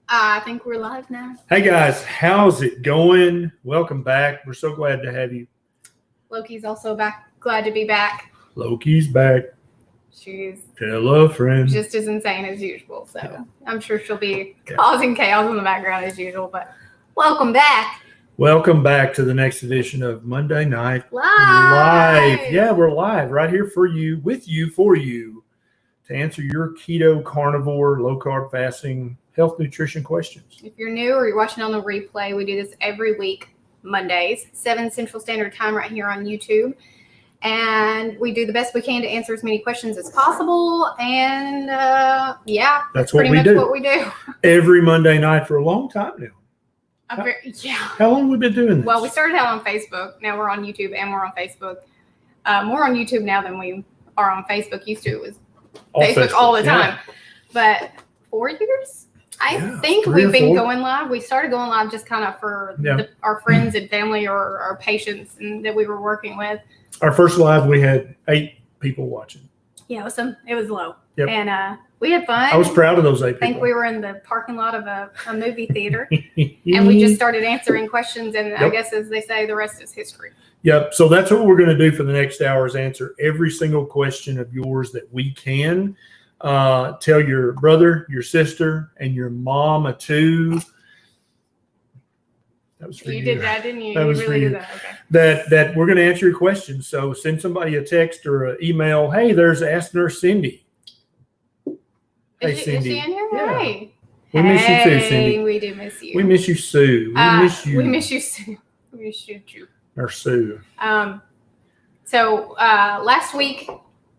I think we're live now. Hey guys, how's it going? Welcome back. We're so glad to have you. Loki's also back. Glad to be back. Loki's back. She's Hello, friend. just as insane as usual. So yeah. I'm sure she'll be causing chaos in the background as usual. But welcome back. Welcome back to the next edition of Monday Night Live. Yeah, we're live right here for you, with you, for you, to answer your keto, carnivore, low-carb fasting, health, nutrition questions. If you're new or you're watching on the replay, we do this every week, Mondays, 7 Central Standard Time right here on YouTube. And we do the best we can to answer as many questions as possible. And that's pretty much what we do. Every Monday night for a long time now. How long have we been doing this? Well, we started out on Facebook. Now we're on YouTube and we're on Facebook. More on YouTube now than we are on Facebook. Used to it was Facebook all the time. But 4 years? I think we've been going live. We started going live just kind of for our friends and family or our patients that we were working with. Our first live, we had 8 people watching. Yeah, it was low. Yep. And we had fun. I was proud of those 8 people. I think we were in the parking lot of a movie theater. And we just started answering questions. And I guess, as they say, the rest is history. Yep. So that's what we're going to do for the next hour is answer every single question of yours that we can. Tell your brother, your sister, and your mama too. That was for you. You did that, didn't you? That was really for you. did that. Okay. That we're going to answer your questions. So send somebody a text or an email. Hey, there's Ask Nurse Cindy. Hey, Cindy. Is she in here? Yeah. Hey. We miss you too, Cindy. We do miss you. We miss you, Sue. We miss you. We miss you, Sue. We miss you, Sue. Or Sue. So last week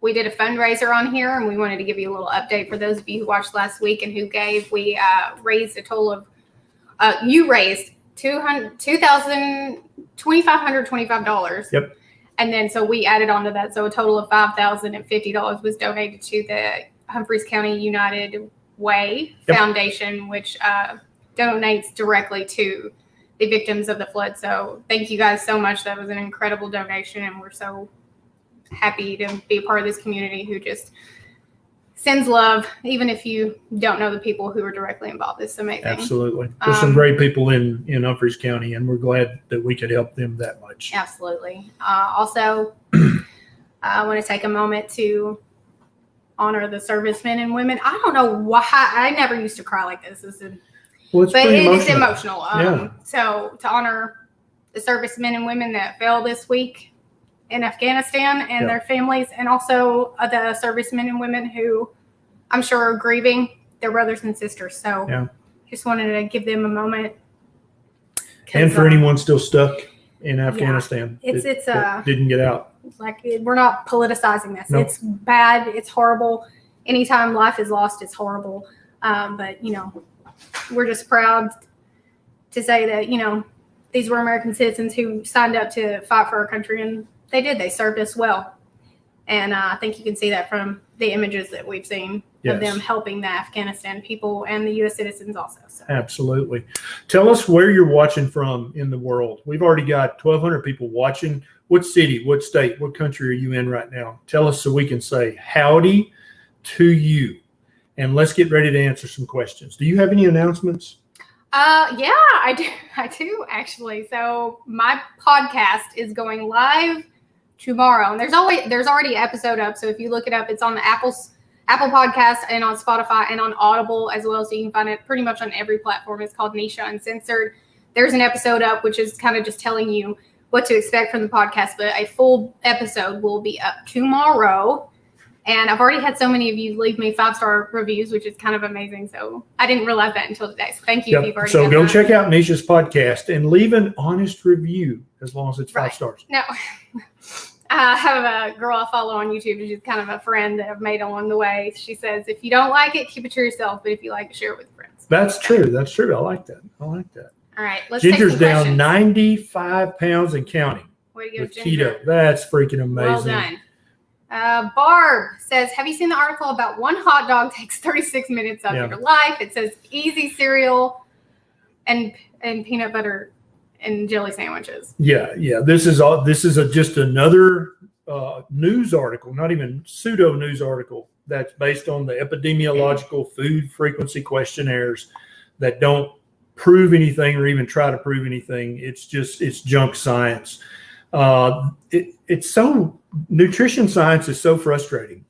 we did a fundraiser on here, and we wanted to give you a little update for those of you who watched last week and who gave. We raised a total of you raised $2,525. Yep. And then so we added on to that, so a total of $5,050 was donated to the Humphreys County United Way Foundation, which donates directly to the victims of the flood. So thank you guys so much. That was an incredible donation, and we're so happy to be a part of this community who just sends love, even if you don't know the people who are directly involved. It's amazing. Absolutely. There's some great people in Humphreys County, and we're glad that we could help them that much. Absolutely. Also, I want to take a moment to honor the servicemen and women. I don't know why. I never used to cry like this. It's emotional. So to honor the servicemen and women that fell this week in Afghanistan and their families, and also the servicemen and women who I'm sure are grieving their brothers and sisters. So just wanted to give them a moment. And for anyone still stuck in Afghanistan, that didn't get out. Like, we're not politicizing this. Nope. It's bad. It's horrible. Anytime life is lost, it's horrible. But, we're just proud to say that, these were American citizens who signed up to fight for our country, and they did. They served us well. And I think you can see that from the images that we've seen of them helping the Afghanistan people and the U.S. citizens also. So. Absolutely. Tell us where you're watching from in the world. We've already got 1,200 people watching. What city, what state, what country are you in right now? Tell us so we can say howdy to you. And let's get ready to answer some questions. Do you have any announcements? Yeah, I do actually. So my podcast is going live tomorrow, and there's already an episode up. So if you look it up, it's on the Apple Podcast and on Spotify and on Audible as well. So you can find it pretty much on every platform. It's called Neisha Uncensored. There's an episode up which is kind of just telling you what to expect from the podcast, but a full episode will be up tomorrow. And I've already had so many of you leave me 5-star reviews, which is kind of amazing. So I didn't realize that until today. So thank you if you've already done that. So go check out Neisha's podcast and leave an honest review as long as it's 5 stars. No, I have a girl I follow on YouTube. She's kind of a friend that I've made along the way. She says, if you don't like it, keep it to yourself. But if you like it, share it with friends. That's true. That's true. I like that. All right. Let's Ginger's take some down questions. 95 pounds and counting. Way to go, with Ginger. keto. That's freaking amazing. Well done. Barb says, have you seen the article about one hot dog takes 36 minutes of your life? It says easy cereal and peanut butter and jelly sandwiches. Yeah. This is just another news article, not even pseudo news article, that's based on the epidemiological food frequency questionnaires that don't prove anything or even try to prove anything. It's junk science. Nutrition science is so frustrating.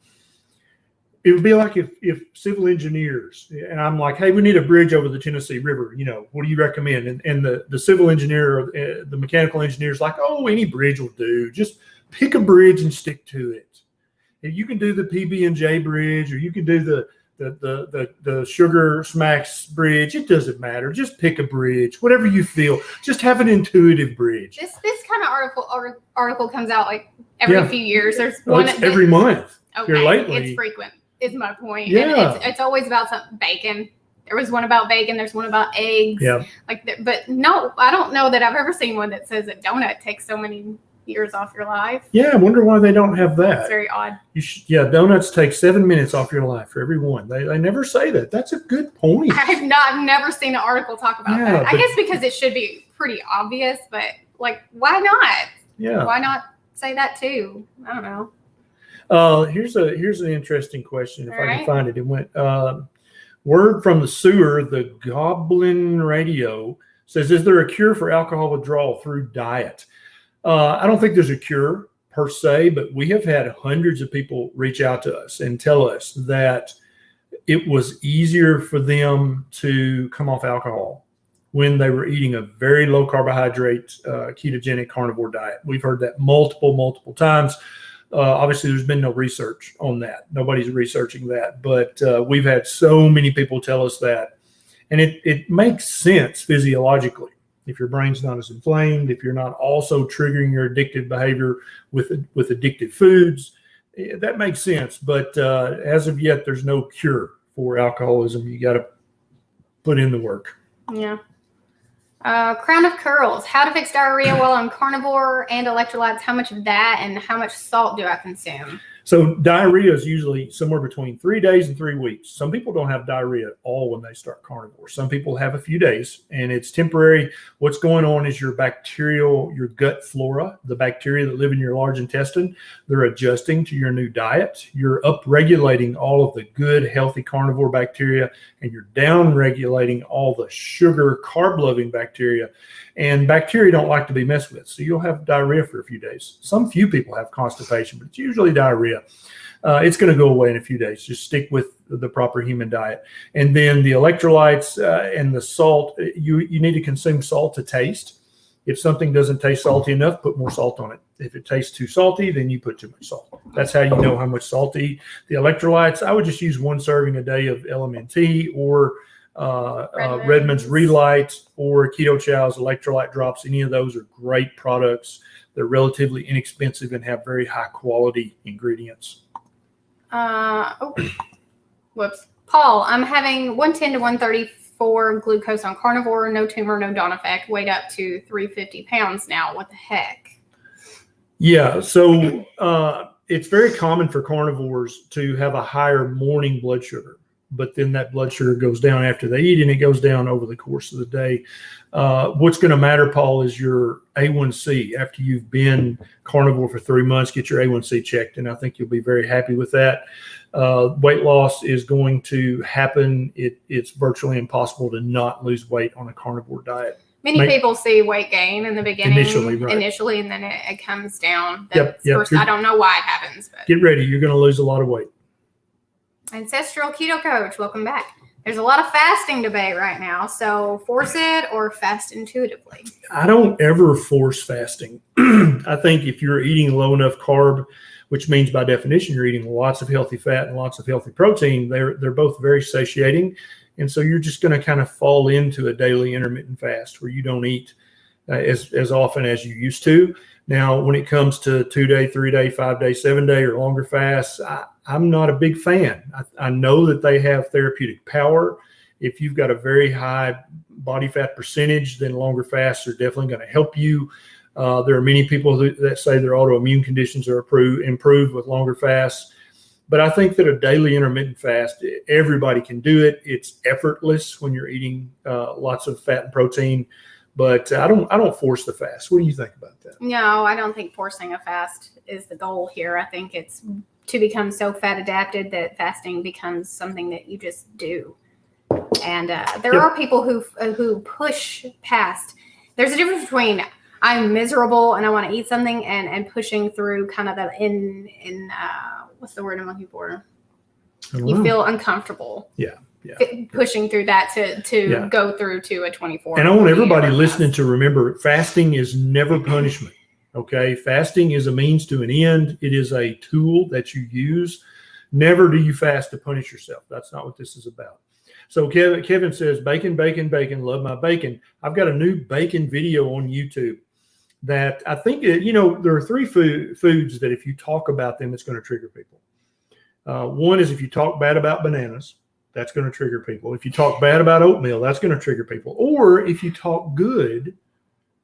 It would be like if civil engineers, and I'm like, hey, we need a bridge over the Tennessee River. What do you recommend? And the civil engineer, or the mechanical engineer is like, oh, any bridge will do. Just pick a bridge and stick to it. And you can do the PB&J bridge, or you can do the Sugar Smacks bridge. It doesn't matter. Just pick a bridge, whatever you feel. Just have an intuitive bridge. This kind of article comes out like every few years. There's one every month. Okay, here lately. It's frequent. Is my point. Yeah. And it's always about something bacon. There was one about bacon. There's one about eggs. Yeah. But no, I don't know that I've ever seen one that says a donut takes so many years off your life. Yeah, I wonder why they don't have that. It's very odd. Donuts take 7 minutes off your life for every one. They never say that. That's a good point. I've never seen an article talk about that. I guess because it should be pretty obvious, but why not? Yeah. Why not say that too? I don't know. Here's an interesting question. If I can find it. It went, word from the sewer, the Goblin Radio says, is there a cure for alcohol withdrawal through diet? I don't think there's a cure per se, but we have had hundreds of people reach out to us and tell us that it was easier for them to come off alcohol when they were eating a very low carbohydrate, ketogenic carnivore diet. We've heard that multiple times. Obviously, there's been no research on that. Nobody's researching that, but we've had so many people tell us that. And it makes sense physiologically. If your brain's not as inflamed, if you're not also triggering your addictive behavior with addictive foods, that makes sense. But as of yet, there's no cure for alcoholism. You got to put in the work. Yeah. Crown of Curls. How to fix diarrhea while on carnivore and electrolytes. How much of that and how much salt do I consume? So diarrhea is usually somewhere between 3 days and 3 weeks. Some people don't have diarrhea at all when they start carnivore. Some people have a few days and it's temporary. What's going on is your gut flora, the bacteria that live in your large intestine, they're adjusting to your new diet. You're upregulating all of the good, healthy carnivore bacteria, and you're downregulating all the sugar, carb-loving bacteria. And bacteria don't like to be messed with. So you'll have diarrhea for a few days. Few people have constipation, but it's usually diarrhea. It's going to go away in a few days. Just stick with the proper human diet. And then the electrolytes and the salt, you need to consume salt to taste. If something doesn't taste salty enough, put more salt on it. If it tastes too salty, then you put too much salt. That's how you know how much salt to eat. The electrolytes, I would just use 1 serving a day of LMNT or Redmond's Relight or Keto Chow's Electrolyte Drops. Any of those are great products. They're relatively inexpensive and have very high quality ingredients. Whoops. Paul, I'm having 110 to 134 glucose on carnivore, no tumor, no dawn effect, weighed up to 350 pounds now. What the heck? Yeah, so it's very common for carnivores to have a higher morning blood sugar, but then that blood sugar goes down after they eat, and it goes down over the course of the day. What's going to matter, Paul, is your A1C. After you've been carnivore for 3 months, get your A1C checked, and I think you'll be very happy with that. Weight loss is going to happen. It's virtually impossible to not lose weight on a carnivore diet. Many people see weight gain in the beginning, initially, and then it comes down. Yep. I don't know why it happens. But get ready. You're going to lose a lot of weight. Ancestral Keto Coach, welcome back. There's a lot of fasting debate right now. So force it or fast intuitively. I don't ever force fasting. I think if you're eating low enough carb, which means by definition you're eating lots of healthy fat and lots of healthy protein, they're both very satiating. And so you're just going to kind of fall into a daily intermittent fast where you don't eat as often as you used to. Now, when it comes to 2-day, 3-day, 5-day, 7-day, or longer fasts, I'm not a big fan. I know that they have therapeutic power. If you've got a very high body fat percentage, then longer fasts are definitely going to help you. There are many people that say their autoimmune conditions are improved with longer fasts. But I think that a daily intermittent fast, everybody can do it. It's effortless when you're eating lots of fat and protein. But I don't force the fast. What do you think about that? No, I don't think forcing a fast is the goal here. I think it's to become so fat adapted that fasting becomes something that you just do. And there are people who push past. There's a difference between I'm miserable and I want to eat something and pushing through kind of the what's the word I'm looking for? You feel uncomfortable. Yeah. Pushing through that to go through to a 24. And I want everybody listening to remember, fasting is never punishment. Okay. Fasting is a means to an end. It is a tool that you use. Never do you fast to punish yourself. That's not what this is about. So Kevin says, bacon, bacon, bacon. Love my bacon. I've got a new bacon video on YouTube that I think, there are three foods that if you talk about them, it's going to trigger people. One is if you talk bad about bananas, that's going to trigger people. If you talk bad about oatmeal, that's going to trigger people. Or if you talk good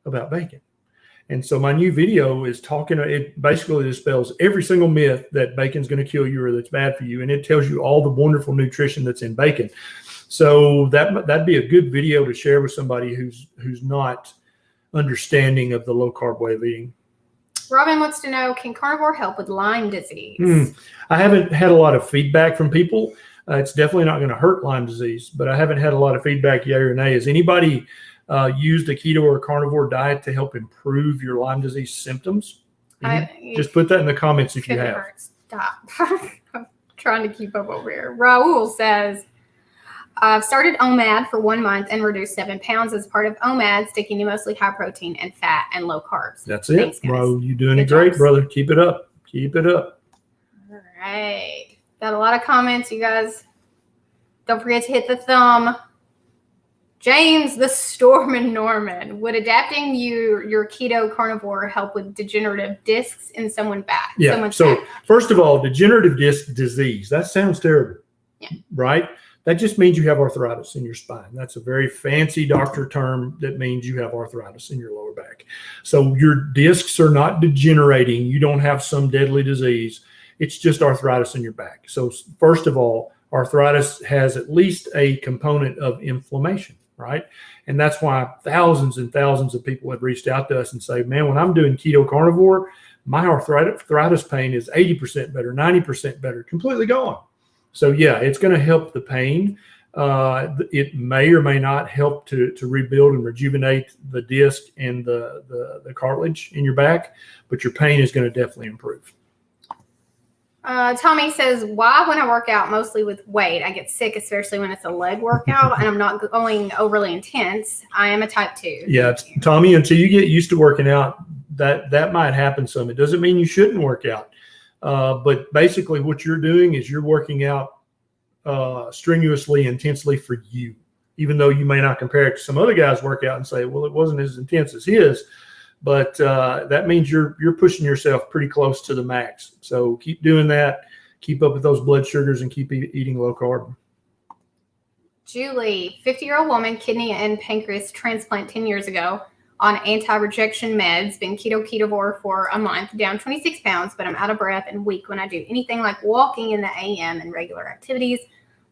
about bacon. And so my new video is it basically dispels every single myth that bacon's going to kill you or that's bad for you. And it tells you all the wonderful nutrition that's in bacon. So that'd be a good video to share with somebody who's not understanding of the low carb way of eating. Robin wants to know, can carnivore help with Lyme disease? I haven't had a lot of feedback from people. It's definitely not going to hurt Lyme disease, but I haven't had a lot of feedback, yay or nay. Has anybody used a keto or carnivore diet to help improve your Lyme disease symptoms? Just put that in the comments if you have. Stop. I'm trying to keep up over here. Raul says, I've started OMAD for 1 month and reduced 7 pounds as part of OMAD, sticking to mostly high protein and fat and low carbs. That's it. Thanks, bro. You're doing it great, brother. Keep it up. Keep it up. All right. Got a lot of comments, you guys. Don't forget to hit the thumb. James the Storm and Norman. Would adapting your keto carnivore help with degenerative discs in someone's back? Yeah. So first of all, degenerative disc disease. That sounds terrible. Yeah. Right? That just means you have arthritis in your spine. That's a very fancy doctor term that means you have arthritis in your lower back. So your discs are not degenerating. You don't have some deadly disease. It's just arthritis in your back. So first of all, arthritis has at least a component of inflammation, right? And that's why thousands and thousands of people have reached out to us and say, man, when I'm doing keto carnivore, my arthritis pain is 80% better, 90% better, completely gone. So yeah, it's going to help the pain. It may or may not help to rebuild and rejuvenate the disc and the cartilage in your back, but your pain is going to definitely improve. Tommy says, why when I work out mostly with weight, I get sick, especially when it's a leg workout and I'm not going overly intense. I am a type 2. Yeah, Tommy, until you get used to working out, that might happen some. It doesn't mean you shouldn't work out. But basically what you're doing is you're working out strenuously, intensely for you, even though you may not compare it to some other guys' workout and say, well, it wasn't as intense as his. But that means you're pushing yourself pretty close to the max. So keep doing that. Keep up with those blood sugars and keep eating low carb. Julie, 50-year-old woman, kidney and pancreas transplant 10 years ago, on anti-rejection meds, been ketovore for a month, down 26 pounds, but I'm out of breath and weak when I do anything like walking in the AM and regular activities.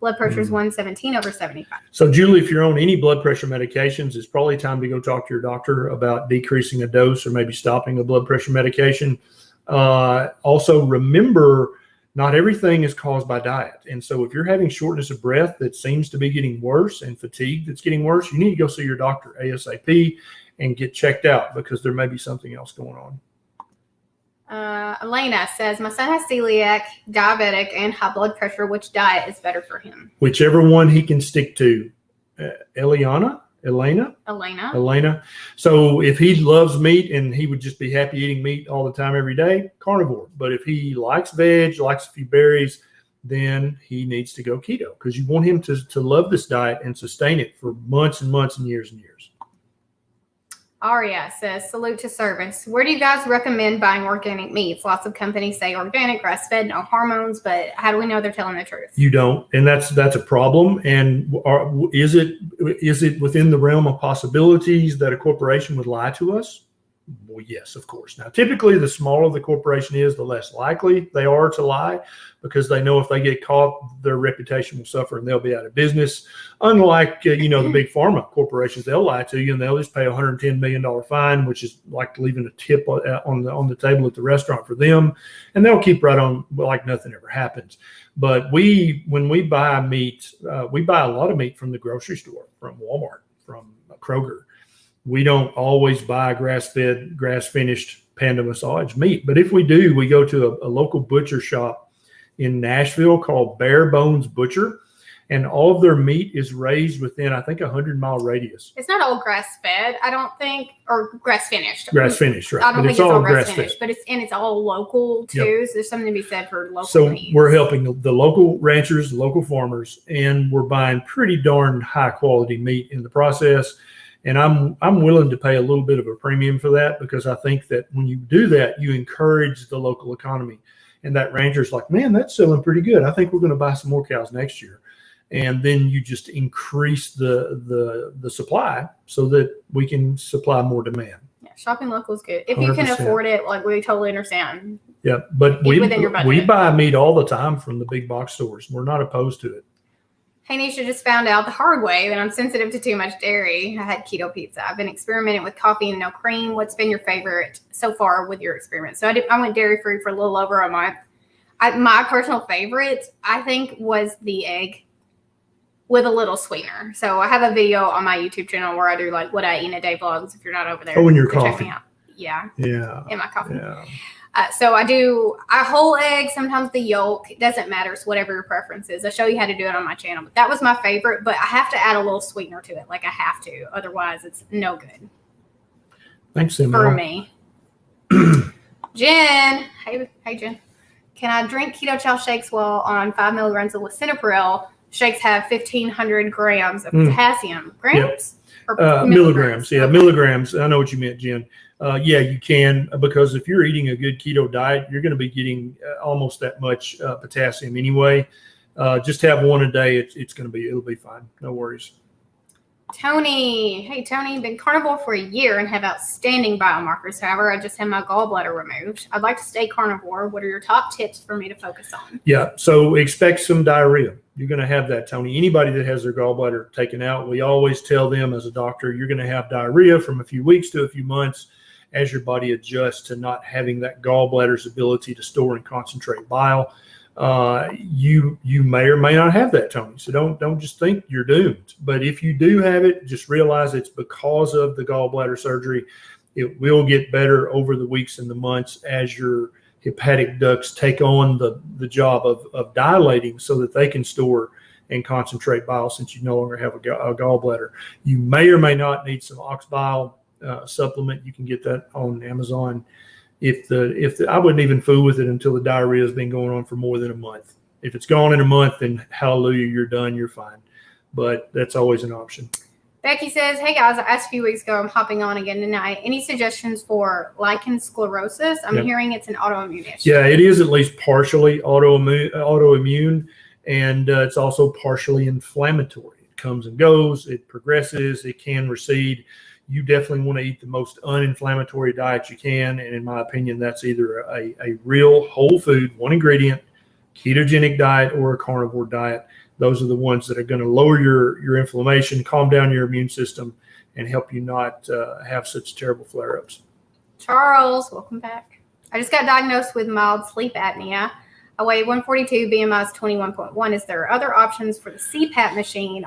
Blood pressure is 117/75. So, Julie, if you're on any blood pressure medications, it's probably time to go talk to your doctor about decreasing a dose or maybe stopping a blood pressure medication. Also, remember, not everything is caused by diet. And so if you're having shortness of breath that seems to be getting worse and fatigue that's getting worse, you need to go see your doctor ASAP and get checked out because there may be something else going on. Elena says, my son has celiac, diabetic, and high blood pressure. Which diet is better for him? Whichever one he can stick to. Elena. So if he loves meat and he would just be happy eating meat all the time, every day, carnivore. But if he likes veg, likes a few berries, then he needs to go keto because you want him to love this diet and sustain it for months and months and years and years. Aria says, salute to service. Where do you guys recommend buying organic meats? Lots of companies say organic, grass-fed, no hormones, but how do we know they're telling the truth? You don't, and that's a problem. And is it within the realm of possibilities that a corporation would lie to us? Well, yes, of course. Now, typically, the smaller the corporation is, the less likely they are to lie, because they know if they get caught, their reputation will suffer and they'll be out of business. Unlike, the big pharma corporations, they'll lie to you and they'll just pay a $110 million fine, which is like leaving a tip on the table at the restaurant for them. And they'll keep right on like nothing ever happens. But when we buy meat, we buy a lot of meat from the grocery store, from Walmart, from Kroger. We don't always buy grass-fed, grass-finished Panda Massage meat. But if we do, we go to a local butcher shop in Nashville called Bare Bones Butcher, and all of their meat is raised within, I think, a 100-mile radius. It's not all grass-fed, I don't think, or grass-finished. Grass-finished, right. I don't think it's all grass-finished, but it's all local, too. Yep. So there's something to be said for local meat. We're helping the local ranchers, the local farmers, and we're buying pretty darn high-quality meat in the process. And I'm willing to pay a little bit of a premium for that, because I think that when you do that, you encourage the local economy. And that rancher's like, man, that's selling pretty good. I think we're going to buy some more cows next year. And then you just increase the supply so that we can supply more demand. Yeah, shopping local is good. If 100%. You can afford it, like, we totally understand. Yeah, but we buy meat all the time from the big box stores. We're not opposed to it. Hey, Neisha, just found out the hard way that I'm sensitive to too much dairy. I had keto pizza. I've been experimenting with coffee and no cream. What's been your favorite so far with your experiment? So I went dairy-free for a little over a month. My personal favorite, I think, was the egg with a little sweetener. So I have a video on my YouTube channel where I do like what I eat in a day vlogs. If you're not over there, in your coffee. Check me out. Yeah. In my coffee. Yeah. So I do a whole egg, sometimes the yolk. It doesn't matter. It's whatever your preference is. I show you how to do it on my channel. But that was my favorite. But I have to add a little sweetener to it. Like, I have to. Otherwise, it's no good. Thanks, Emma. For me. Jen. Hey, Jen. Can I drink Keto Chow shakes while on 5 milligrams of Lisinopril? Shakes have 1,500 grams of potassium. Grams? Yep. Or milligrams. Yeah, milligrams. I know what you meant, Jen. Yeah, you can, because if you're eating a good keto diet, you're going to be getting almost that much potassium anyway. Just have one a day. It'll be fine. No worries. Tony. Hey, Tony, been carnivore for a year and have outstanding biomarkers. However, I just had my gallbladder removed. I'd like to stay carnivore. What are your top tips for me to focus on? Yeah, so expect some diarrhea. You're going to have that, Tony. Anybody that has their gallbladder taken out, we always tell them as a doctor, you're going to have diarrhea from a few weeks to a few months as your body adjusts to not having that gallbladder's ability to store and concentrate bile. You may or may not have that, Tony. So don't just think you're doomed. But if you do have it, just realize it's because of the gallbladder surgery. It will get better over the weeks and the months as your hepatic ducts take on the job of dilating so that they can store and concentrate bile, since you no longer have a gallbladder. You may or may not need some ox bile supplement. You can get that on Amazon. I wouldn't even fool with it until the diarrhea has been going on for more than a month. If it's gone in a month, then hallelujah, you're done, you're fine. But that's always an option. Becky says, hey guys, I asked a few weeks ago, I'm hopping on again tonight. Any suggestions for lichen sclerosis? I'm hearing it's an autoimmune issue. Yeah, it is at least partially autoimmune, and it's also partially inflammatory. It comes and goes, it progresses, it can recede. You definitely want to eat the most uninflammatory diet you can. And in my opinion, that's either a real whole food, one ingredient, ketogenic diet, or a carnivore diet. Those are the ones that are going to lower your inflammation, calm down your immune system, and help you not have such terrible flare-ups. Charles, welcome back. I just got diagnosed with mild sleep apnea. I weigh 142, BMI is 21.1. Is there other options for the CPAP machine?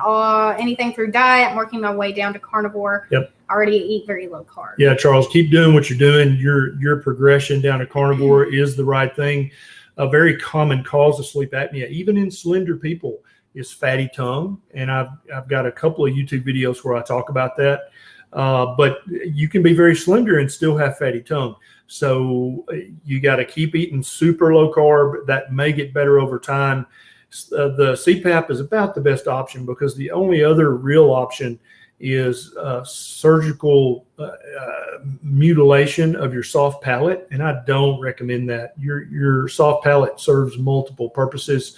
Anything through diet? I'm working my way down to carnivore. Yep. I already eat very low carb. Yeah, Charles, keep doing what you're doing. Your progression down to carnivore is the right thing. A very common cause of sleep apnea, even in slender people, is fatty tongue. And I've got a couple of YouTube videos where I talk about that. But you can be very slender and still have fatty tongue. So you got to keep eating super low carb. That may get better over time. The CPAP is about the best option, because the only other real option is surgical mutilation of your soft palate. And I don't recommend that. Your soft palate serves multiple purposes.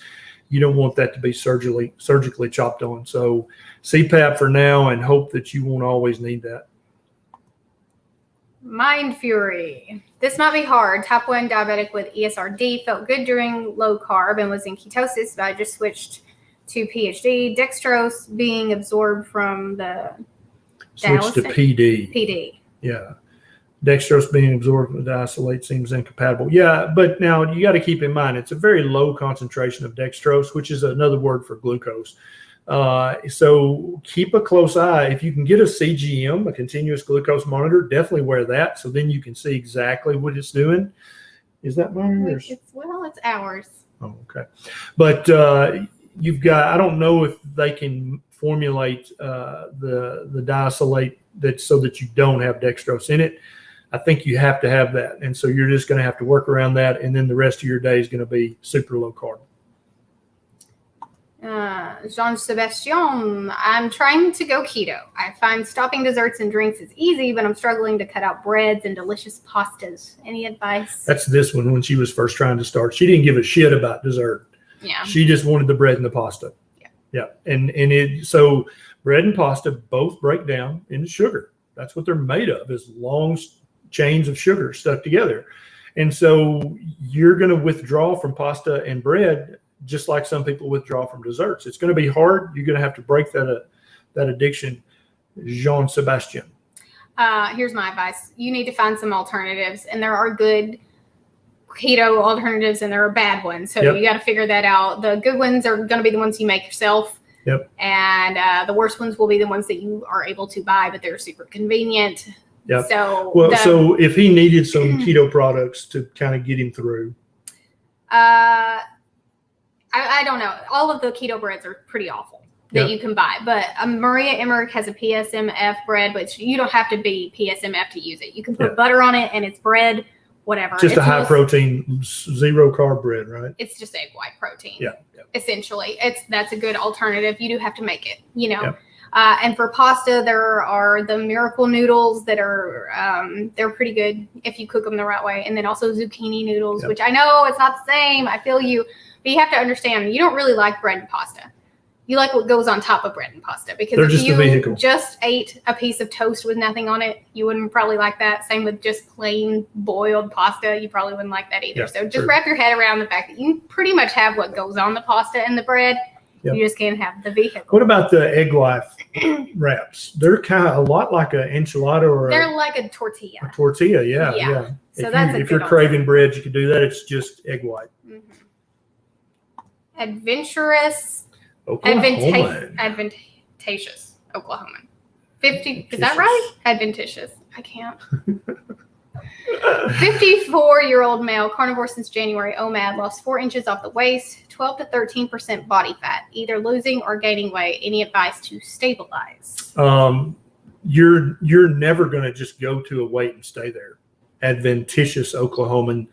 You don't want that to be surgically chopped on. So CPAP for now, and hope that you won't always need that. Mind Fury. This might be hard. Type 1 diabetic with ESRD. Felt good during low carb and was in ketosis, but I just switched to PhD. Dextrose being absorbed from the Switch to PD. PD. Yeah. Dextrose being absorbed with isolate seems incompatible. Yeah, but now you got to keep in mind it's a very low concentration of dextrose, which is another word for glucose. So keep a close eye. If you can get a CGM, a continuous glucose monitor, definitely wear that. So then you can see exactly what it's doing. Is that mine? It's ours. Oh, okay. But you've got, I don't know if they can formulate the diacylate that so that you don't have dextrose in it. I think you have to have that. And so you're just going to have to work around that. And then the rest of your day is going to be super low carb. Jean-Sebastian, I'm trying to go keto. I find stopping desserts and drinks is easy, but I'm struggling to cut out breads and delicious pastas. Any advice? That's this one when she was first trying to start. She didn't give a shit about dessert. Yeah. She just wanted the bread and the pasta. Yeah. Yeah. And so bread and pasta both break down into sugar. That's what they're made of, is long chains of sugar stuck together. And so you're going to withdraw from pasta and bread just like some people withdraw from desserts. It's going to be hard. You're going to have to break that addiction. Jean-Sebastian. Here's my advice. You need to find some alternatives, and there are good keto alternatives and there are bad ones. So you got to figure that out. The good ones are going to be the ones you make yourself. Yep. And the worst ones will be the ones that you are able to buy, but they're super convenient. Yep. So so if he needed some keto products to kind of get him through. I don't know. All of the keto breads are pretty awful that you can buy. But Maria Emmerich has a PSMF bread, which you don't have to be PSMF to use it. You can put butter on it and it's bread, whatever. Just a high protein, zero carb bread, right? It's just egg white protein. Yeah. Essentially. That's a good alternative. You do have to make it, you know. Yep. And for pasta, there are the miracle noodles that are, they're pretty good if you cook them the right way. And then also zucchini noodles, which I know it's not the same. I feel you. But you have to understand, you don't really like bread and pasta. You like what goes on top of bread and pasta. Because if you just ate a piece of toast with nothing on it, you wouldn't probably like that. Same with just plain boiled pasta. You probably wouldn't like that either. Yeah, so just wrap your head around the fact that you pretty much have what goes on the pasta and the bread. Yep. You just can't have the vehicle. What about the egg life wraps? They're kind of a lot like an enchilada or they're like a tortilla. A tortilla, yeah. So if you're craving bread, you can do that. It's just egg white. Mm-hmm. Adventurous, advantageous Oklahoman. 50, is that right? Adventitious. I can't. 54-year-old male, carnivore since January, OMAD, lost 4 inches off the waist, 12 to 13% body fat, either losing or gaining weight. Any advice to stabilize? You're never going to just go to a weight and stay there. Adventitious Oklahoman.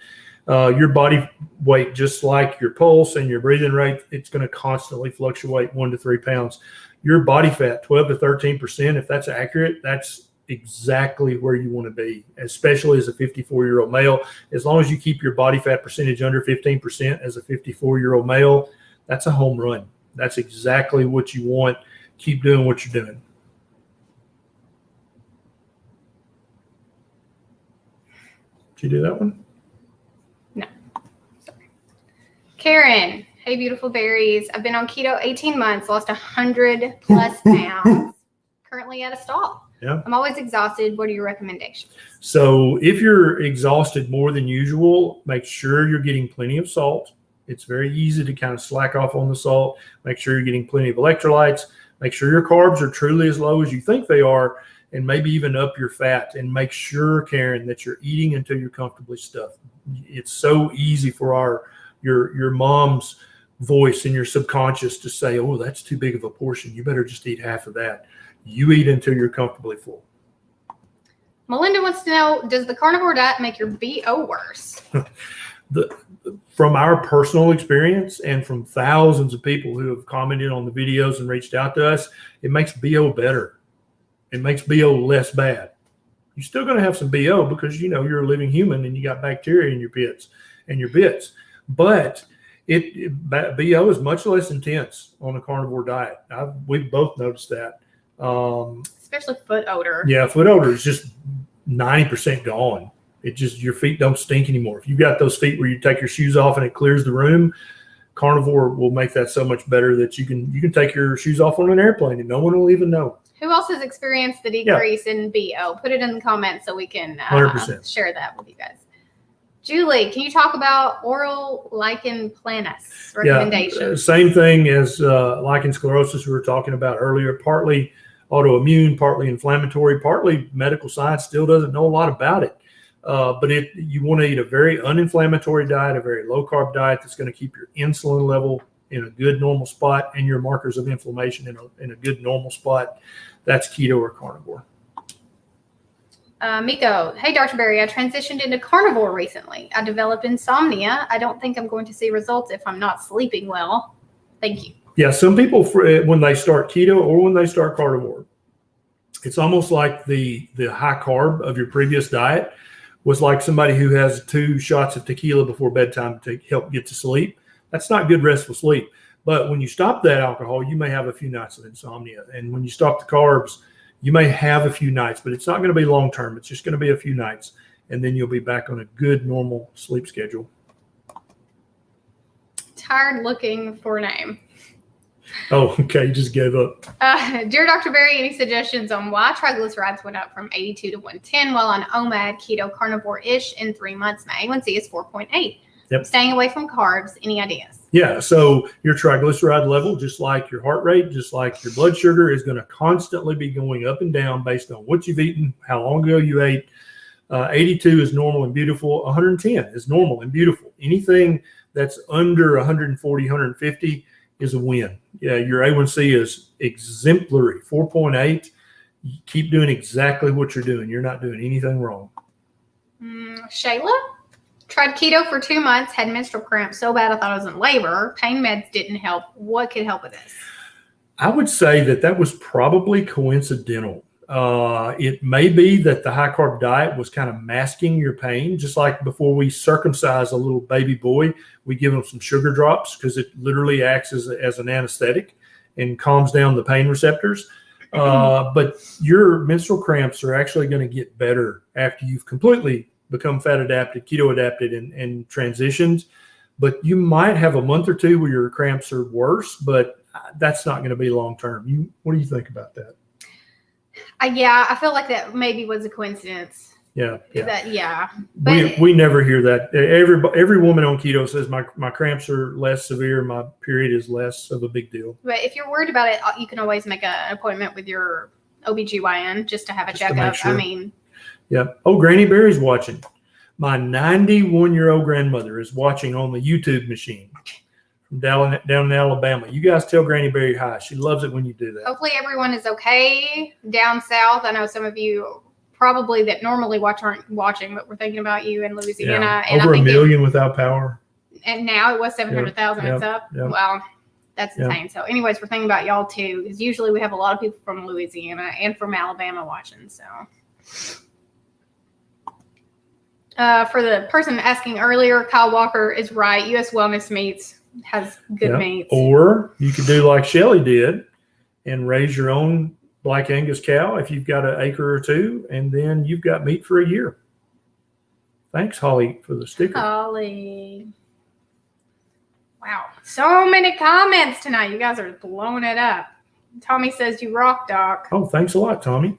Your body weight, just like your pulse and your breathing rate, it's going to constantly fluctuate 1 to 3 pounds. Your body fat, 12 to 13%, if that's accurate, that's exactly where you want to be, especially as a 54-year-old male. As long as you keep your body fat percentage under 15% as a 54-year-old male, that's a home run. That's exactly what you want. Keep doing what you're doing. Did you do that one? No. Sorry. Karen, hey, beautiful berries. I've been on keto 18 months, lost 100 plus pounds. Currently at a stall. Yeah. I'm always exhausted. What are your recommendations? So if you're exhausted more than usual, make sure you're getting plenty of salt. It's very easy to kind of slack off on the salt. Make sure you're getting plenty of electrolytes. Make sure your carbs are truly as low as you think they are, and maybe even up your fat. And make sure, Karen, that you're eating until you're comfortably stuffed. It's so easy for your mom's voice in your subconscious to say, oh, that's too big of a portion. You better just eat half of that. You eat until you're comfortably full. Melinda wants to know, does the carnivore diet make your BO worse? From our personal experience and from thousands of people who have commented on the videos and reached out to us, it makes BO better. It makes BO less bad. You're still going to have some BO because, you're a living human and you got bacteria in your pits and your bits. But BO is much less intense on a carnivore diet. We've both noticed that. Especially foot odor. Yeah, foot odor is just 90% gone. It just, your feet don't stink anymore. If you've got those feet where you take your shoes off and it clears the room, Carnivore will make that so much better that you can take your shoes off on an airplane and no one will even know. Who else has experienced the decrease in BO? Put it in the comments so we can 100%. share that with you guys. Julie, can you talk about Oral Lichen Planus recommendations? Yeah, same thing as Lichen Sclerosis we were talking about earlier. Partly autoimmune, partly inflammatory, partly medical science still doesn't know a lot about it. But you want to eat a very uninflammatory diet, a very low-carb diet that's going to keep your insulin level in a good normal spot and your markers of inflammation in a good normal spot. That's keto or carnivore. Miko, hey, Dr. Berry, I transitioned into carnivore recently. I developed insomnia. I don't think I'm going to see results if I'm not sleeping well. Thank you. Yeah, some people, when they start keto or when they start carnivore, it's almost like the high carb of your previous diet was like somebody who has 2 shots of tequila before bedtime to help get to sleep. That's not good restful sleep. But when you stop that alcohol, you may have a few nights of insomnia. And when you stop the carbs, you may have a few nights, but it's not going to be long term. It's just going to be a few nights. And then you'll be back on a good, normal sleep schedule. Tired looking for a name. Oh, okay. You just gave up. Dear Dr. Berry, any suggestions on why triglycerides went up from 82 to 110 while on OMAD keto carnivore-ish in 3 months? My A1C is 4.8. Yep. Staying away from carbs. Any ideas? Yeah. So your triglyceride level, just like your heart rate, just like your blood sugar, is going to constantly be going up and down based on what you've eaten, how long ago you ate. 82 is normal and beautiful. 110 is normal and beautiful. Anything that's under 140, 150 is a win. Yeah, your A1C is exemplary, 4.8. You keep doing exactly what you're doing. You're not doing anything wrong. Shayla? Tried keto for 2 months, had menstrual cramps so bad I thought I was in labor. Pain meds didn't help. What could help with this? I would say that was probably coincidental. It may be that the high carb diet was kind of masking your pain, just like before we circumcise a little baby boy, we give them some sugar drops because it literally acts as an anesthetic and calms down the pain receptors. But your menstrual cramps are actually going to get better after you've completely become fat adapted, keto adapted, and transitioned. But you might have a month or two where your cramps are worse, but that's not going to be long term. What do you think about that? Yeah, I feel like that maybe was a coincidence. Yeah. But we never hear that. Every woman on keto says my cramps are less severe, my period is less of a big deal. But if you're worried about it, you can always make an appointment with your OBGYN just to have a checkup. Sure. I mean, yeah. Oh, Granny Berry's watching. My 91-year-old grandmother is watching on the YouTube machine from down in Alabama. You guys tell Granny Berry hi. She loves it when you do that. Hopefully everyone is okay down south. I know some of you probably that normally aren't watching, but we're thinking about you in Louisiana. Yeah. And Over 1 million without power. And now it was 700,000. It's up. Yep. Wow. That's insane. So anyways, we're thinking about y'all too, because usually we have a lot of people from Louisiana and from Alabama watching. So for the person asking earlier, Kyle Walker is right. U.S. Wellness Meats has good meats. Or you could do like Shelly did and raise your own Black Angus cow if you've got an acre or two, and then you've got meat for a year. Thanks, Holly, for the sticker. Holly. Wow. So many comments tonight. You guys are blowing it up. Tommy says you rock, Doc. Oh, thanks a lot, Tommy.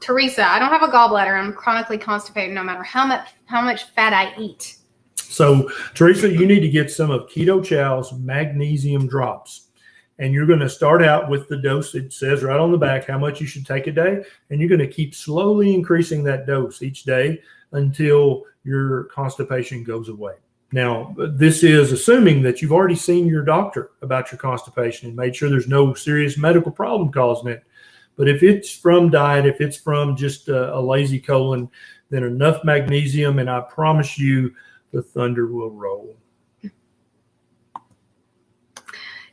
Teresa, I don't have a gallbladder. I'm chronically constipated no matter how much fat I eat. So, Teresa, you need to get some of Keto Chow's magnesium drops. And you're going to start out with the dose. It says right on the back how much you should take a day. And you're going to keep slowly increasing that dose each day until your constipation goes away. Now, this is assuming that you've already seen your doctor about your constipation and made sure there's no serious medical problem causing it. But if it's from diet, if it's from just a lazy colon, then enough magnesium, and I promise you the thunder will roll.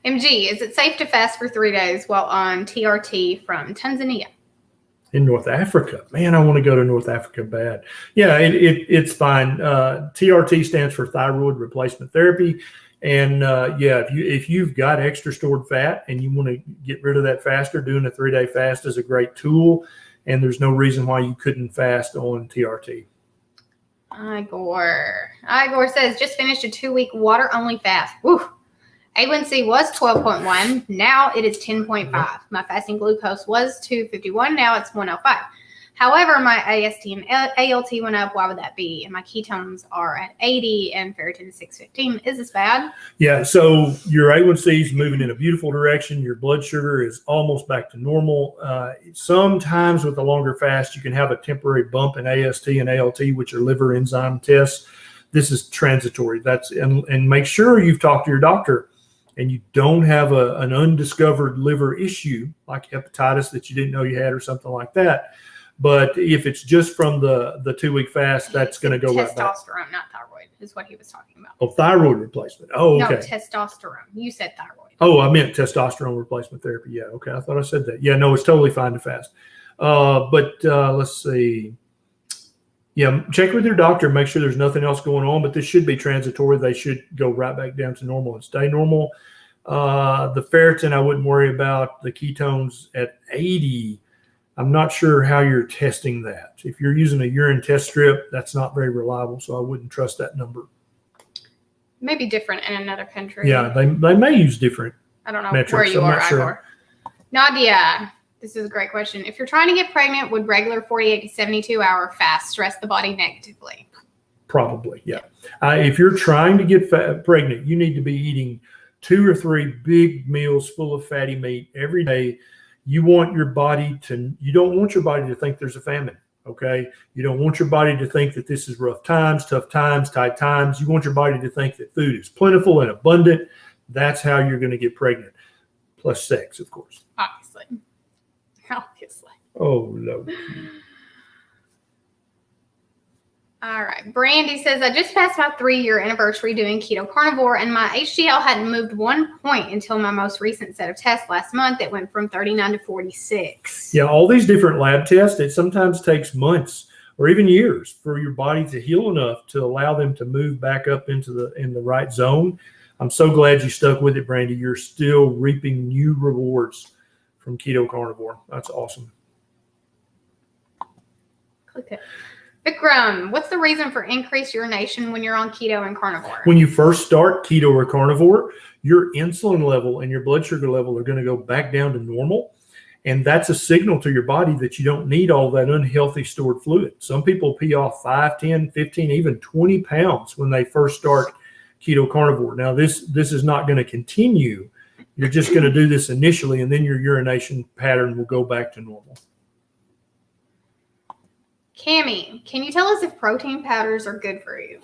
MG, is it safe to fast for 3 days while on TRT from Tanzania? In North Africa, man, I want to go to North Africa bad. Yeah, it's fine. TRT stands for thyroid replacement therapy, and if you've got extra stored fat and you want to get rid of that faster, doing a 3-day fast is a great tool, and there's no reason why you couldn't fast on TRT. Igor says just finished a 2-week water only fast. Woo. A1C was 12.1. Now it is 10.5. My fasting glucose was 251. Now it's 105. However, my AST and ALT went up. Why would that be? And my ketones are at 80 and ferritin is 615. Is this bad? Yeah. So your A1C is moving in a beautiful direction. Your blood sugar is almost back to normal. Sometimes with a longer fast, you can have a temporary bump in AST and ALT, which are liver enzyme tests. This is transitory. And make sure you've talked to your doctor and you don't have an undiscovered liver issue like hepatitis that you didn't know you had or something like that. But if it's just from the 2-week fast, that's going to go right back. Testosterone, not thyroid, is what he was talking about. Oh, thyroid replacement. Oh, okay. No, testosterone. You said thyroid. Oh, I meant testosterone replacement therapy. Yeah, okay. I thought I said that. Yeah, no, it's totally fine to fast. But let's see. Yeah, check with your doctor. Make sure there's nothing else going on, but this should be transitory. They should go right back down to normal and stay normal. The ferritin, I wouldn't worry about. The ketones at 80, I'm not sure how you're testing that. If you're using a urine test strip, that's not very reliable, so I wouldn't trust that number. Maybe different in another country. Yeah, they may use different I don't know metrics. where you are, sure. Igor. Nadia, this is a great question. If you're trying to get pregnant, would regular 48 to 72-hour fast stress the body negatively? Probably, yeah. If you're trying to get pregnant, you need to be eating 2 or 3 big meals full of fatty meat every day. You don't want your body to think there's a famine, okay? You don't want your body to think that this is rough times, tough times, tight times. You want your body to think that food is plentiful and abundant. That's how you're going to get pregnant, plus sex, of course. Obviously. Oh, no. All right. Brandy says, I just passed my 3-year anniversary doing keto carnivore, and my HDL hadn't moved 1 point until my most recent set of tests last month. It went from 39 to 46. Yeah, all these different lab tests, it sometimes takes months or even years for your body to heal enough to allow them to move back up in the right zone. I'm so glad you stuck with it, Brandy. You're still reaping new rewards from keto carnivore. That's awesome. Click it. Vikram, what's the reason for increased urination when you're on keto and carnivore? When you first start keto or carnivore, your insulin level and your blood sugar level are going to go back down to normal. And that's a signal to your body that you don't need all that unhealthy stored fluid. Some people pee off 5, 10, 15, even 20 pounds when they first start keto carnivore. Now, this is not going to continue. You're just going to do this initially, and then your urination pattern will go back to normal. Cami, can you tell us if protein powders are good for you?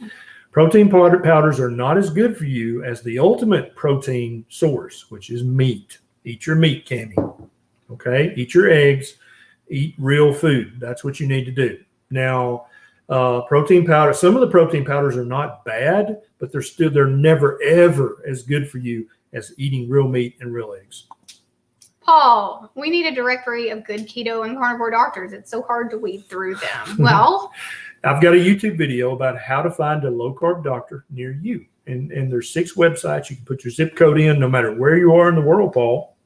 Protein powders are not as good for you as the ultimate protein source, which is meat. Eat your meat, Cami. Okay? Eat your eggs. Eat real food. That's what you need to do. Now, protein powder, some of the protein powders are not bad, but they're never, ever as good for you as eating real meat and real eggs. Paul, we need a directory of good keto and carnivore doctors. It's so hard to weed through them. Well, I've got a YouTube video about how to find a low-carb doctor near you. And there's 6 websites. You can put your zip code in no matter where you are in the world, Paul.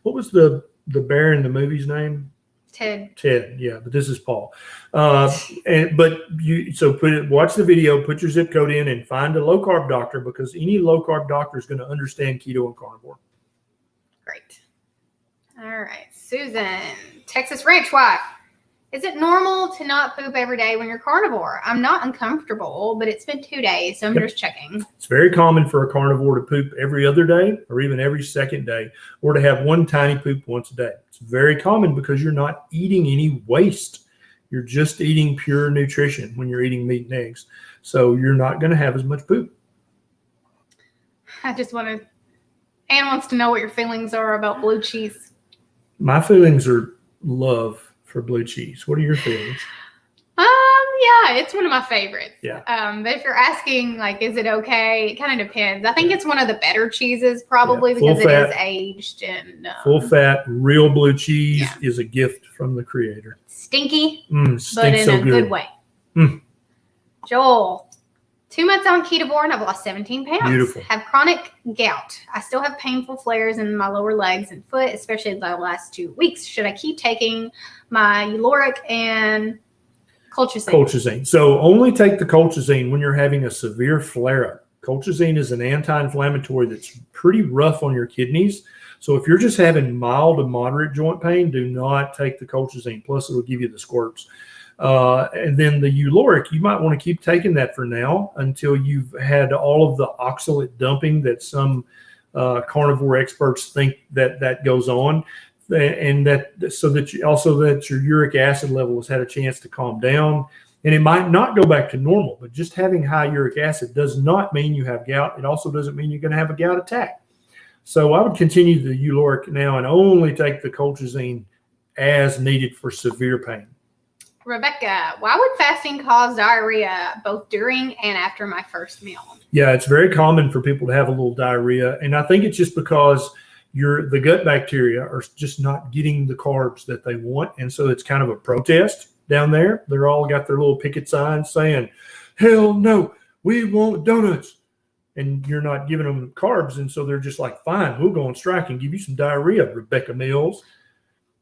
What was the bear in the movie's name? Ted, yeah, but this is Paul. Watch the video, put your zip code in, and find a low-carb doctor, because any low-carb doctor is going to understand keto and carnivore. Great. All right. Susan, Texas Ranch wife. Is it normal to not poop every day when you're carnivore? I'm not uncomfortable, but it's been 2 days, so I'm just checking. It's very common for a carnivore to poop every other day or even every second day, or to have one tiny poop once a day. It's very common because you're not eating any waste. You're just eating pure nutrition when you're eating meat and eggs. So you're not going to have as much poop. Anne wants to know what your feelings are about blue cheese. My feelings are love for blue cheese. What are your feelings? Yeah, Yeah, it's one of my favorites. Yeah. But if you're asking, like, is it okay? It kind of depends. I think it's one of the better cheeses, probably, Full because fat, it is aged and full fat, real blue cheese Yeah. is a gift from the creator. stinky, but Stinks in so a good way. Mm. Joel, 2 months on Ketovore and I've lost 17 pounds. Beautiful. Have chronic gout. I still have painful flares in my lower legs and foot, especially the last 2 weeks. Should I keep taking my Uloric and Colchicine? Colchicine. So only take the colchicine when you're having a severe flare-up. Colchicine is an anti-inflammatory that's pretty rough on your kidneys. So if you're just having mild to moderate joint pain, do not take the colchicine. Plus, it'll give you the squirts. And then the Uloric, you might want to keep taking that for now until you've had all of the oxalate dumping that some carnivore experts think that goes on. And that so that your uric acid level has had a chance to calm down, and it might not go back to normal. But just having high uric acid does not mean you have gout. It also doesn't mean you're going to have a gout attack. So I would continue the Uloric now and only take the colchicine as needed for severe pain. Rebecca, why would fasting cause diarrhea both during and after my first meal? Yeah, it's very common for people to have a little diarrhea, and I think it's just because the gut bacteria are just not getting the carbs that they want. And so it's kind of a protest down there. They're all got their little picket signs saying, hell no, we want donuts. And you're not giving them carbs. And so they're just like, fine, we'll go on strike and give you some diarrhea, Rebecca Mills.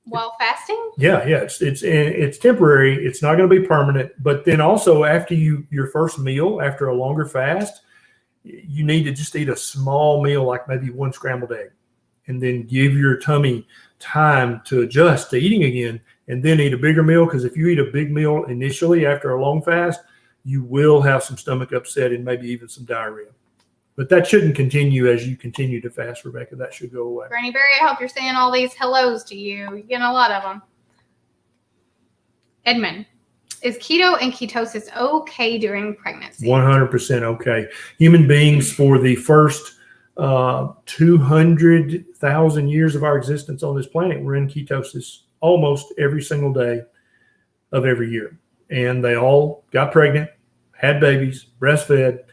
While fasting? Yeah. It's temporary. It's not going to be permanent. But then also after your first meal, after a longer fast, you need to just eat a small meal, like maybe 1 scrambled egg. And then give your tummy time to adjust to eating again, and then eat a bigger meal. Because if you eat a big meal initially after a long fast, you will have some stomach upset and maybe even some diarrhea. But that shouldn't continue as you continue to fast, Rebecca. That should go away. Granny Berry, I hope you're saying all these hellos to you. You're getting a lot of them. Edmund, is keto and ketosis okay during pregnancy? 100% okay. Human beings, for the first 200,000 years of our existence on this planet, we're in ketosis almost every single day of every year. And they all got pregnant, had babies, breastfed,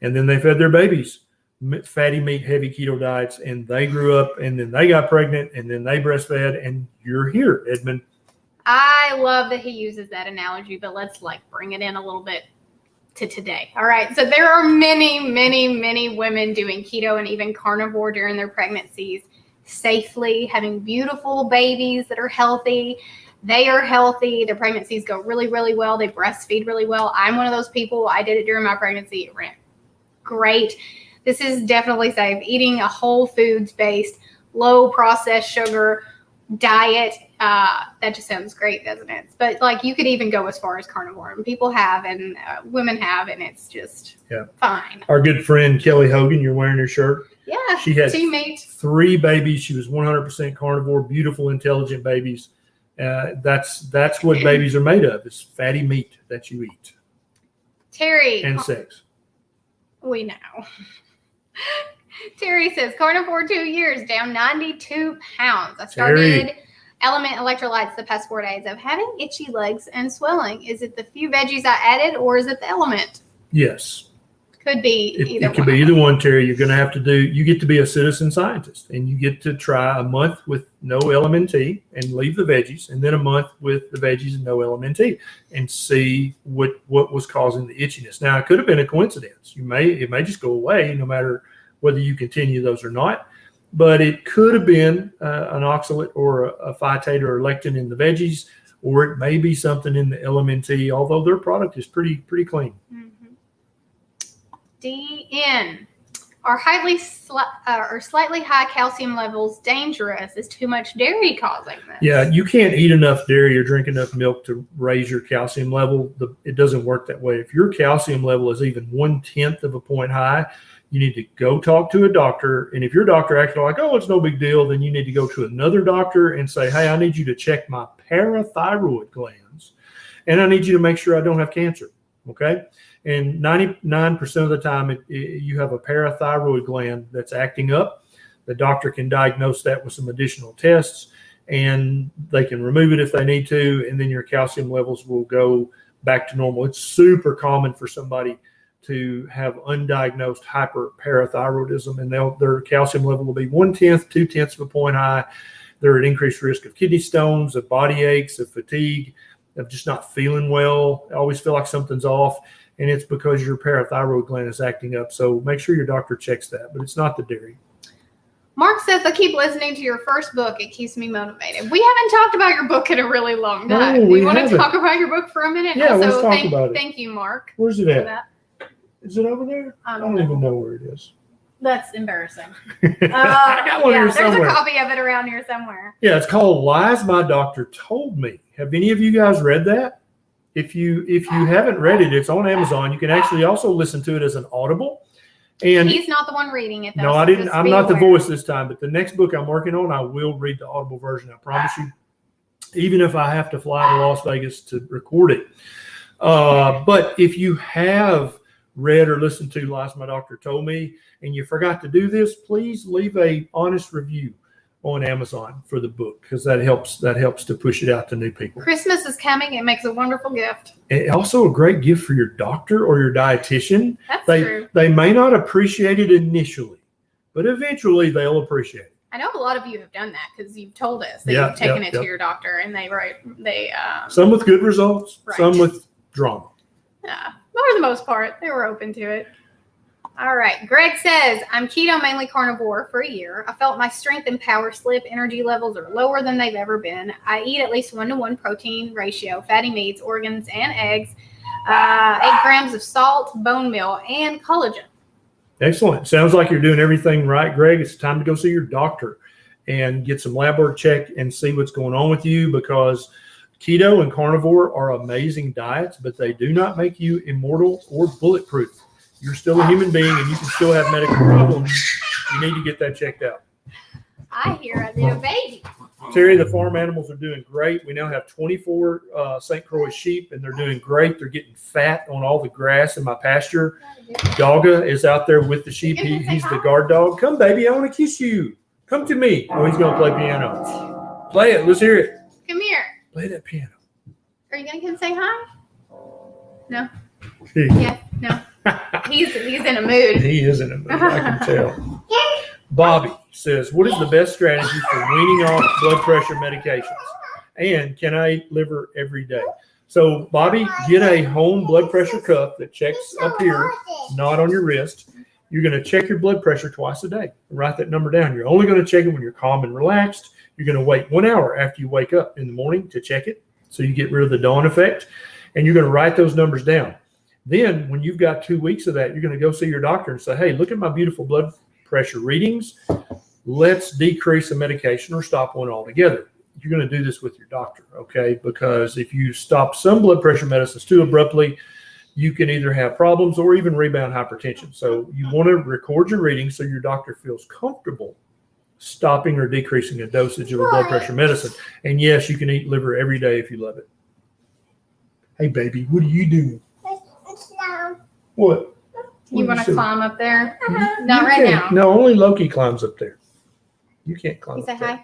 and then they fed their babies fatty meat, heavy keto diets, and they grew up, and then they got pregnant, and then they breastfed, and you're here, Edmund. I love that he uses that analogy, but let's bring it in a little bit to today. All right. So there are many, many, many women doing keto and even carnivore during their pregnancies safely, having beautiful babies that are healthy. They are healthy. Their pregnancies go really, really well. They breastfeed really well. I'm one of those people. I did it during my pregnancy. It ran great. This is definitely safe. Eating a whole foods based, low processed sugar diet. That just sounds great, doesn't it? But you could even go as far as carnivore, and people have, and women have, and it's just fine. Our good friend Kelly Hogan, you're wearing her shirt. Yeah, she had teammate. 3 babies. She was 100% carnivore. Beautiful, intelligent babies. That's what babies are made of. It's fatty meat that you eat. Terry and sex. We know. Terry says carnivore 2 years, down 92 pounds. I started Element Electrolytes the past 4 days of having itchy legs and swelling. Is it the few veggies I added, or is it the Element? Yes. Could be either one. It could be either one, Terry. You're going to have to you get to be a citizen scientist, and you get to try a month with no LMNT and leave the veggies, and then a month with the veggies and no LMNT, and see what was causing the itchiness. Now, it could have been a coincidence. It may just go away no matter whether you continue those or not. But it could have been an oxalate or a phytate or a lectin in the veggies, or it may be something in the LMNT, although their product is pretty clean. Mm-hmm. DN. Are slightly high calcium levels dangerous? Is too much dairy causing this? Yeah, you can't eat enough dairy or drink enough milk to raise your calcium level. It doesn't work that way. If your calcium level is even 1/10 of a point high, you need to go talk to a doctor. And if your doctor acts like, oh, it's no big deal, then you need to go to another doctor and say, hey, I need you to check my parathyroid glands, and I need you to make sure I don't have cancer. Okay. And 99% of the time, you have a parathyroid gland that's acting up. The doctor can diagnose that with some additional tests, and they can remove it if they need to. And then your calcium levels will go back to normal. It's super common for somebody to have undiagnosed hyperparathyroidism, and their calcium level will be 1/10, 2/10 of a point high. They're at increased risk of kidney stones, of body aches, of fatigue, of just not feeling well. I always feel like something's off, and it's because your parathyroid gland is acting up. So make sure your doctor checks that, but it's not the dairy. Mark says, I keep listening to your first book. It keeps me motivated. We haven't talked about your book in a really long time. No, Do you want to talk about your book for a minute? Yeah, let's talk about it. Thank you, Mark. Where's it at? Is it over there? I don't even know where it is. That's embarrassing. I got one here there's somewhere. a copy of it around here somewhere. Yeah, it's called Lies My Doctor Told Me. Have any of you guys read that? If you haven't read it, it's on Amazon. You can actually also listen to it as an Audible. And he's not the one reading it, though. No, so I didn't. I'm not the aware. voice this time, but the next book I'm working on, I will read the Audible version. I promise you, even if I have to fly to Las Vegas to record it. But if you have read or listened to Lies My Doctor Told Me, and you forgot to do this, please leave a honest review on Amazon for the book, because that helps to push it out to new people. Christmas is coming. It makes a wonderful gift. And also a great gift for your doctor or your dietitian. That's true. They may not appreciate it initially, but eventually they'll appreciate it. I know a lot of you have done that because you've told us that you've taken it to your doctor, and they some with good results, some with drama. Yeah, for the most part, they were open to it. All right. Greg says, I'm keto, mainly carnivore for a year. I felt my strength and power slip. Energy levels are lower than they've ever been. I eat at least 1-to-1 protein ratio, fatty meats, organs, and eggs, 8 grams of salt, bone meal, and collagen. Excellent. Sounds like you're doing everything right, Greg. It's time to go see your doctor and get some lab work checked and see what's going on with you, because keto and carnivore are amazing diets, but they do not make you immortal or bulletproof. You're still a human being, and you can still have medical problems. You need to get that checked out. I hear a little baby. Terry, the farm animals are doing great. We now have 24 St. Croix sheep, and they're doing great. They're getting fat on all the grass in my pasture. Dogga is out there with the sheep. He's the guard dog. Come, baby, I want to kiss you. Come to me. Oh, he's going to play piano. Play it. Let's hear it. Come here. Play that piano. Are you going to come say hi? No. Hey. Yes. No. He's in a mood. He is in a mood, I can tell. Bobby says, what is the best strategy for weaning off blood pressure medications? And can I eat liver every day? So, Bobby, get a home blood pressure cuff that checks up here, not on your wrist. You're going to check your blood pressure twice a day. Write that number down. You're only going to check it when you're calm and relaxed. You're going to wait 1 hour after you wake up in the morning to check it, so you get rid of the dawn effect. And you're going to write those numbers down. Then when you've got 2 weeks of that, you're going to go see your doctor and say, hey, look at my beautiful blood pressure readings. Let's decrease the medication or stop one altogether. You're going to do this with your doctor, okay? Because if you stop some blood pressure medicines too abruptly, you can either have problems or even rebound hypertension. So you want to record your readings so your doctor feels comfortable stopping or decreasing a dosage of a blood pressure medicine. And yes, you can eat liver every day if you love it. Hey, baby, what are you doing? What? You want to climb up there? Mm-hmm. Not right now. No, only Loki climbs up there. You can't climb up there. You say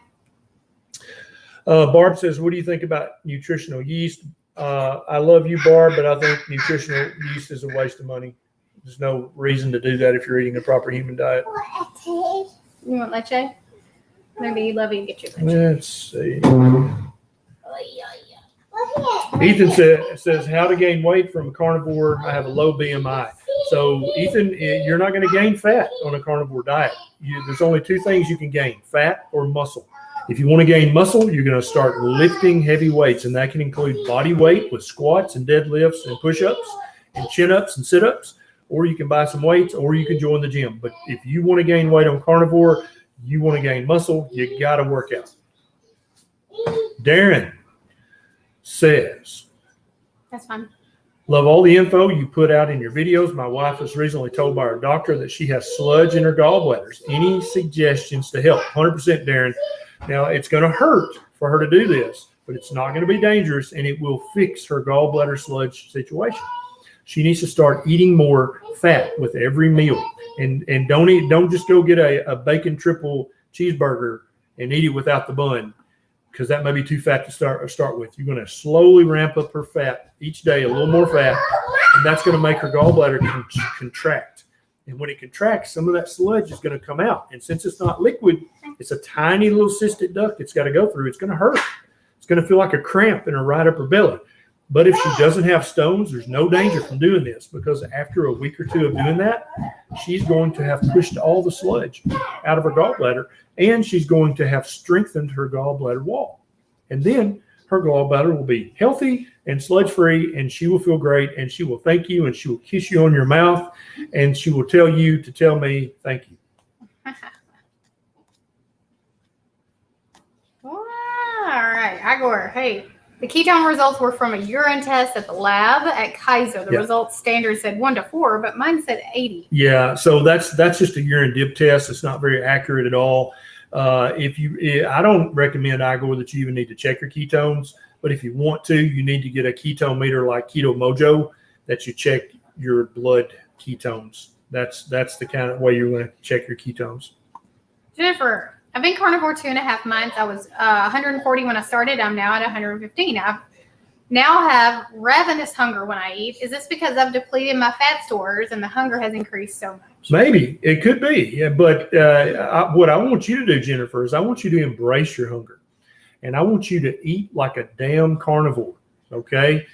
hi? Barb says, what do you think about nutritional yeast? I love you, Barb, but I think nutritional yeast is a waste of money. There's no reason to do that if you're eating a proper human diet. You want leche? Maybe you love it and get your leche. Let's see. Ethan says, how to gain weight from a carnivore. I have a low BMI. So, Ethan, you're not going to gain fat on a carnivore diet. There's only 2 things you can gain, fat or muscle. If you want to gain muscle, you're going to start lifting heavy weights, and that can include body weight with squats and deadlifts and push-ups and chin-ups and sit-ups, or you can buy some weights, or you can join the gym. But if you want to gain weight on carnivore, you want to gain muscle, you got to work out. Darren says, that's fine. Love all the info you put out in your videos. My wife was recently told by her doctor that she has sludge in her gallbladders. Any suggestions to help? 100%, Darren. Now, it's going to hurt for her to do this, but it's not going to be dangerous, and it will fix her gallbladder sludge situation. She needs to start eating more fat with every meal, and don't just go get a bacon triple cheeseburger and eat it without the bun. because that may be too fat to start with. You're going to slowly ramp up her fat each day, a little more fat, and that's going to make her gallbladder contract. And when it contracts, some of that sludge is going to come out. And since it's not liquid, it's a tiny little cystic duct it's got to go through. It's going to hurt. It's going to feel like a cramp in her right upper belly. But if she doesn't have stones, there's no danger from doing this, because after a week or two of doing that, she's going to have pushed all the sludge out of her gallbladder, and she's going to have strengthened her gallbladder wall. And then her gallbladder will be healthy and sludge-free, and she will feel great, and she will thank you, and she will kiss you on your mouth, and she will tell you to tell me thank you. All right, Igor. Hey, the ketone results were from a urine test at the lab at Kaiser. The results standard said 1 to 4, but mine said 80. Yeah, so that's just a urine dip test. It's not very accurate at all. I don't recommend, Igor, that you even need to check your ketones, but if you want to, you need to get a ketone meter like Keto Mojo that you check your blood ketones. That's the kind of way you're going to check your ketones. Jennifer, I've been carnivore 2.5 months. I was 140 when I started. I'm now at 115. I now have ravenous hunger when I eat. Is this because I've depleted my fat stores and the hunger has increased so much? Maybe. It could be. Yeah, but what I want you to do, Jennifer, is I want you to embrace your hunger. And I want you to eat like a damn carnivore. Okay?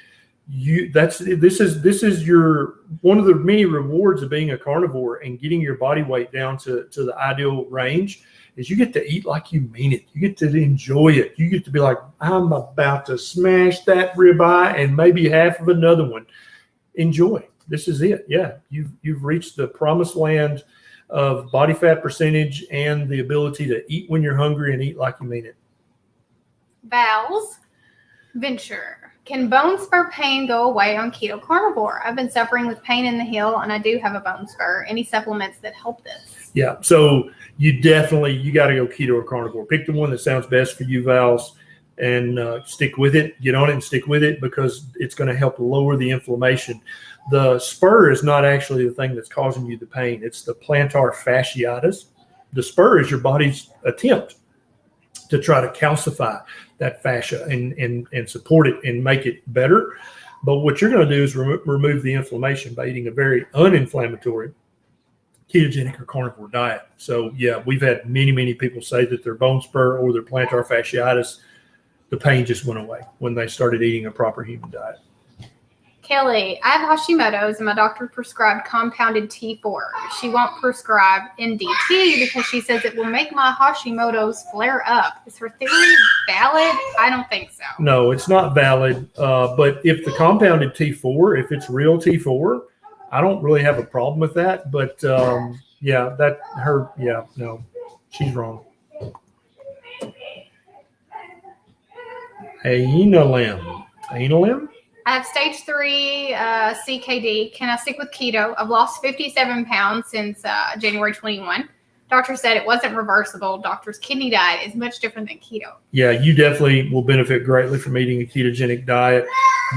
This is your one of the many rewards of being a carnivore and getting your body weight down to the ideal range. Is you get to eat like you mean it. You get to enjoy it. You get to be like, I'm about to smash that ribeye and maybe half of another one. Enjoy. This is it. Yeah, you've reached the promised land of body fat percentage and the ability to eat when you're hungry and eat like you mean it. Val's Venture. Can bone spur pain go away on keto carnivore? I've been suffering with pain in the heel and I do have a bone spur. Any supplements that help this? Yeah, so you got to go keto or carnivore. Pick the one that sounds best for you, Val's, and stick with it. Get on it and stick with it, because it's going to help lower the inflammation. The spur is not actually the thing that's causing you the pain. It's the plantar fasciitis. The spur is your body's attempt to try to calcify that fascia and support it and make it better. But what you're going to do is remove the inflammation by eating a very uninflammatory ketogenic or carnivore diet. So yeah, we've had many people say that their bone spur or their plantar fasciitis, the pain just went away when they started eating a proper human diet. Kelly, I have Hashimoto's and my doctor prescribed compounded T4. She won't prescribe NDT because she says it will make my Hashimoto's flare up. Is her theory valid? I don't think so. No, it's not valid. But if the compounded T4, if it's real T4, I don't really have a problem with that. But no, she's wrong. Anal. I have stage 3 CKD. Can I stick with keto? I've lost 57 pounds since January 21. Doctor said it wasn't reversible. Doctor's kidney diet is much different than keto. Yeah, you definitely will benefit greatly from eating a ketogenic diet.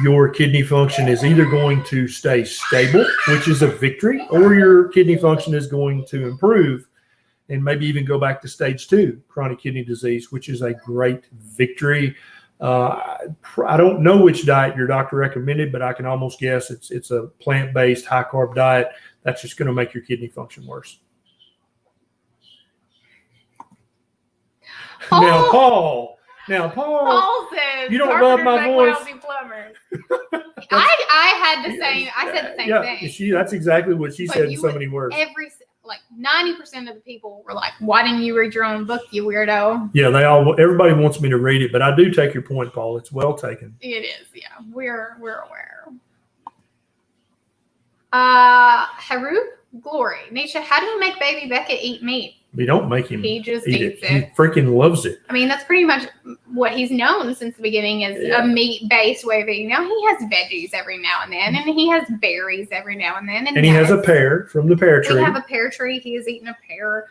Your kidney function is either going to stay stable, which is a victory, or your kidney function is going to improve and maybe even go back to stage 2 chronic kidney disease, which is a great victory. I don't know which diet your doctor recommended, but I can almost guess it's a plant-based high-carb diet. That's just going to make your kidney function worse. Oh. Now, Paul. Paul says, you don't love my voice. I had the same. I said the same thing. That's exactly what she said in so many words. 90% of the people were like, "Why didn't you read your own book, you weirdo?" Yeah, everybody wants me to read it, but I do take your point, Paul. It's well taken. It is. Yeah, we're aware. Haru Glory, Neisha, how do you make baby Beckett eat meat? We don't make him. He just eat eats it. He freaking loves it. I mean, that's pretty much what he's known since the beginning is a meat-based way of eating. Now he has veggies every now and then, and he has berries every now and then. And he has a pear from the pear tree. We have a pear tree. He has eaten a pear,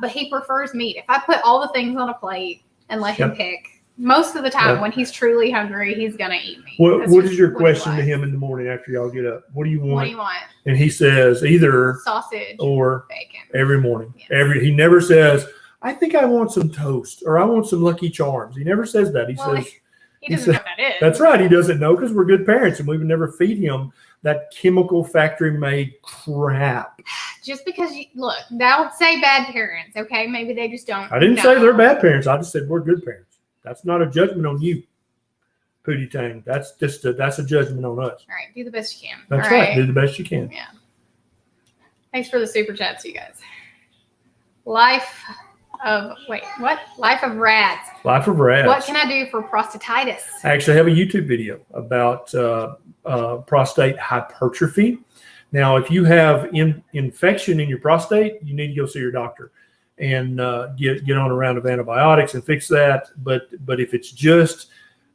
but he prefers meat. If I put all the things on a plate and let him pick, most of the time when he's truly hungry, he's going to eat meat. What is your question to him in the morning after y'all get up? What do you want? What do you want? And he says either sausage or bacon every morning. Yes. He never says, I think I want some toast or I want some Lucky Charms. He never says that. He says, he doesn't know what that is. That's right. He doesn't know because we're good parents and we would never feed him that chemical factory-made crap. Just because look, don't say bad parents, okay? Maybe they just don't. I didn't say they're bad parents. I just said we're good parents. That's not a judgment on you, Pootie Tang. That's a judgment on us. All right, do the best you can. That's right. Do the best you can. Yeah. Thanks for the super chats, you guys. Life of Rads. Life of Rads. What can I do for prostatitis? I actually have a YouTube video about prostate hypertrophy. Now, if you have infection in your prostate, you need to go see your doctor and get on a round of antibiotics and fix that. But if it's just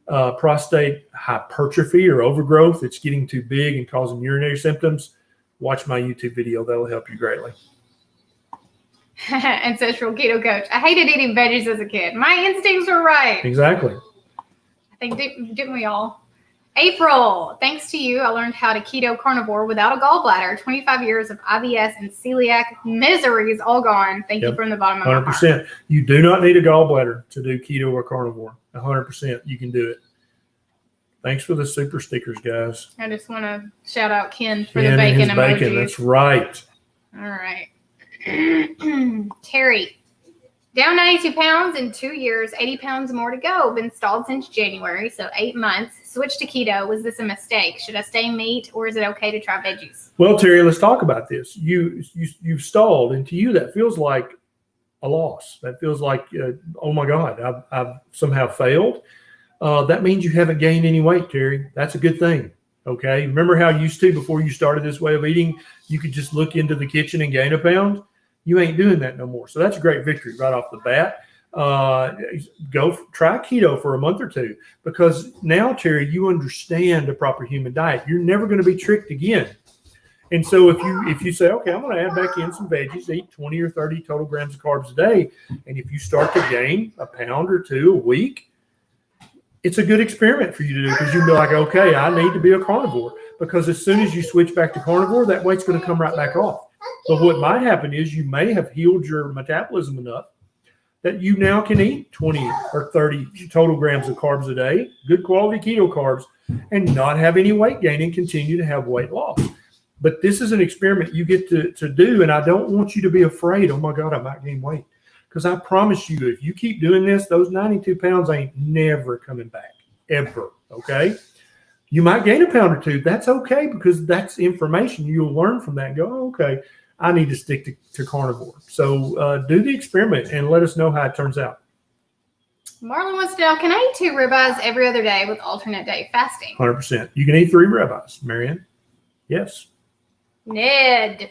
prostate hypertrophy or overgrowth, it's getting too big and causing urinary symptoms, watch my YouTube video. That'll help you greatly. Ancestral Keto Coach. I hated eating veggies as a kid. My instincts were right. Exactly. I think, didn't we all? April, thanks to you, I learned how to keto carnivore without a gallbladder. 25 years of IBS and celiac misery is all gone. Thank you from the bottom of my heart. 100%. You do not need a gallbladder to do keto or carnivore. 100%. You can do it. Thanks for the super stickers, guys. I just want to shout out Ken for the bacon emojis. Bacon. That's right. All right. Terry, down 92 pounds in 2 years, 80 pounds more to go. Been stalled since January, so 8 months. Switched to keto. Was this a mistake? Should I stay meat or is it okay to try veggies? Well, Terry, let's talk about this. You've stalled, and to you that feels like a loss. That feels like, oh my God, I've somehow failed. That means you haven't gained any weight, Terry. That's a good thing. Okay. Remember how you used to, before you started this way of eating, you could just look into the kitchen and gain a pound? You ain't doing that no more. So that's a great victory right off the bat. Try keto for a month or two, because now, Terry, you understand the proper human diet. You're never going to be tricked again. And so if you say, okay, I'm going to add back in some veggies, eat 20 or 30 total grams of carbs a day, and if you start to gain a pound or two a week, it's a good experiment for you to do, because you'll be like, okay, I need to be a carnivore, because as soon as you switch back to carnivore, that weight's going to come right back off. But what might happen is you may have healed your metabolism enough that you now can eat 20 or 30 total grams of carbs a day, good quality keto carbs, and not have any weight gain and continue to have weight loss. But this is an experiment you get to do, and I don't want you to be afraid, oh my God, I might gain weight. Because I promise you, if you keep doing this, those 92 pounds ain't never coming back, ever, okay? You might gain a pound or two. That's okay, because that's information. You'll learn from that and go, oh, okay, I need to stick to carnivore. So do the experiment and let us know how it turns out. Marlon wants to know, can I eat 2 ribeyes every other day with alternate day fasting? 100%. You can eat 3 ribeyes, Marianne. Yes. Ned,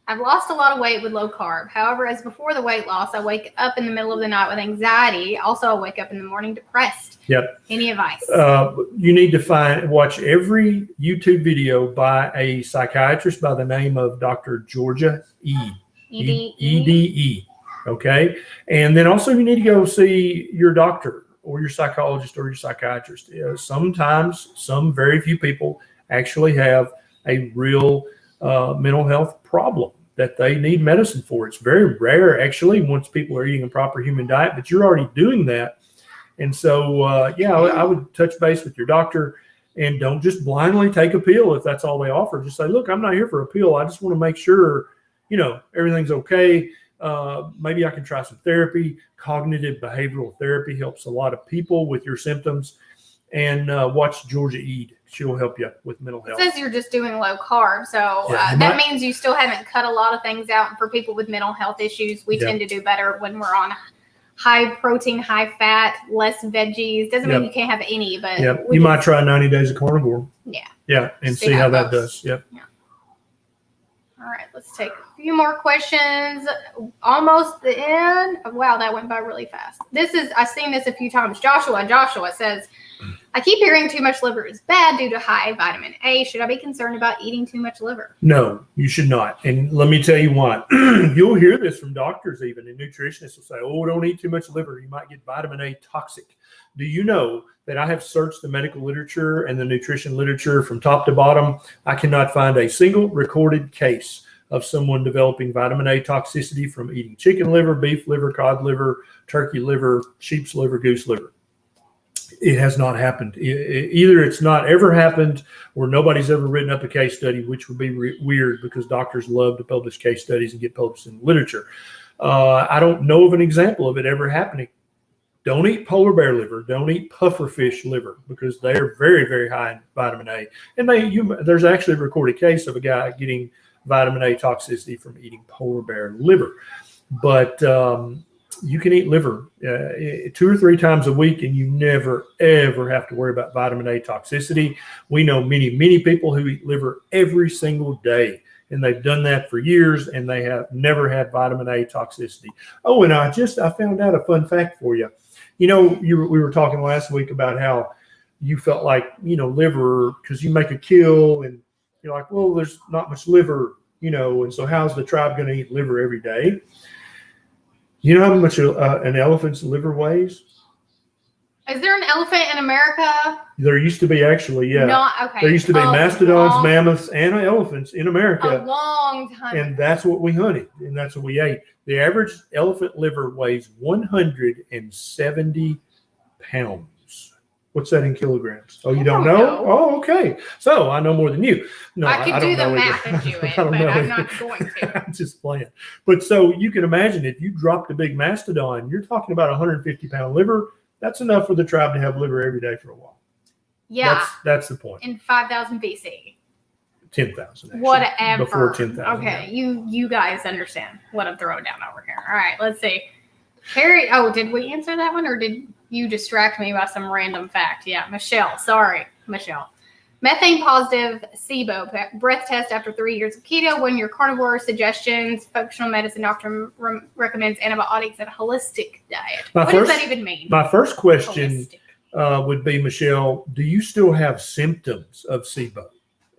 I've lost a lot of weight with low carb. However, as before the weight loss, I wake up in the middle of the night with anxiety. Also, I wake up in the morning depressed. Yep. Any advice? You need to watch every YouTube video by a psychiatrist by the name of Dr. Georgia EDE. Okay. And then also you need to go see your doctor or your psychologist or your psychiatrist. Sometimes some very few people actually have a real mental health problem that they need medicine for. It's very rare, actually, once people are eating a proper human diet, but you're already doing that. And so, I would touch base with your doctor, and don't just blindly take a pill if that's all they offer. Just say, look, I'm not here for a pill. I just want to make sure, everything's okay. Maybe I can try some therapy. Cognitive behavioral therapy helps a lot of people with your symptoms. And watch Georgia Ede. She'll help you with mental health. It says you're just doing low carb. So that means you still haven't cut a lot of things out. And for people with mental health issues, we tend to do better when we're on high protein, high fat, less veggies. Doesn't mean you can't have any, but you might try 90 days of carnivore. Yeah. Yeah, and see how that does. Yep. Yeah. All right, let's take a few more questions. Almost the end. Wow, that went by really fast. I've seen this a few times. Joshua says, I keep hearing too much liver is bad due to high vitamin A. Should I be concerned about eating too much liver? No, you should not. And let me tell you what, you'll hear this from doctors even, and nutritionists will say, oh, don't eat too much liver. You might get vitamin A toxic. Do you know that I have searched the medical literature and the nutrition literature from top to bottom? I cannot find a single recorded case of someone developing vitamin A toxicity from eating chicken liver, beef liver, cod liver, turkey liver, sheep's liver, goose liver. It has not happened. Either it's not ever happened or nobody's ever written up a case study, which would be weird because doctors love to publish case studies and get published in literature. I don't know of an example of it ever happening. Don't eat polar bear liver. Don't eat pufferfish liver because they are very, very high in vitamin A. And there's actually a recorded case of a guy getting vitamin A toxicity from eating polar bear liver. But you can eat liver 2 or 3 times a week, and you never, ever have to worry about vitamin A toxicity. We know many, many people who eat liver every single day, and they've done that for years, and they have never had vitamin A toxicity. Oh, and I found out a fun fact for you. You know, we were talking last week about how you felt like, liver, because you make a kill, and you're like, well, there's not much liver, and so how's the tribe going to eat liver every day? You know how much an elephant's liver weighs? Is there an elephant in America? There used to be, actually, yeah. Okay. There used to be mastodons, mammoths, and elephants in America. A long time. And that's what we hunted, and that's what we ate. The average elephant liver weighs 170 pounds. What's that in kilograms? Oh, you don't know? Oh, okay. So I know more than you. No, I can do the know math and do it, but I'm not going to. I'm just playing. But so you can imagine if you dropped a big mastodon, you're talking about 150-pound liver. That's enough for the tribe to have liver every day for a while. Yeah. That's the point. In 5,000 BC. 10,000. Whatever. Before 10,000. Okay, yeah. You guys understand what I'm throwing down over here. All right, let's see. Harry, did we answer that one, or did you distract me by some random fact? Yeah, Michelle. Sorry, Michelle. Methane positive SIBO breath test after 3 years of keto. When your carnivore suggestions, functional medicine doctor recommends antibiotics and a holistic diet. What does that even mean? My first question would be, Michelle, do you still have symptoms of SIBO?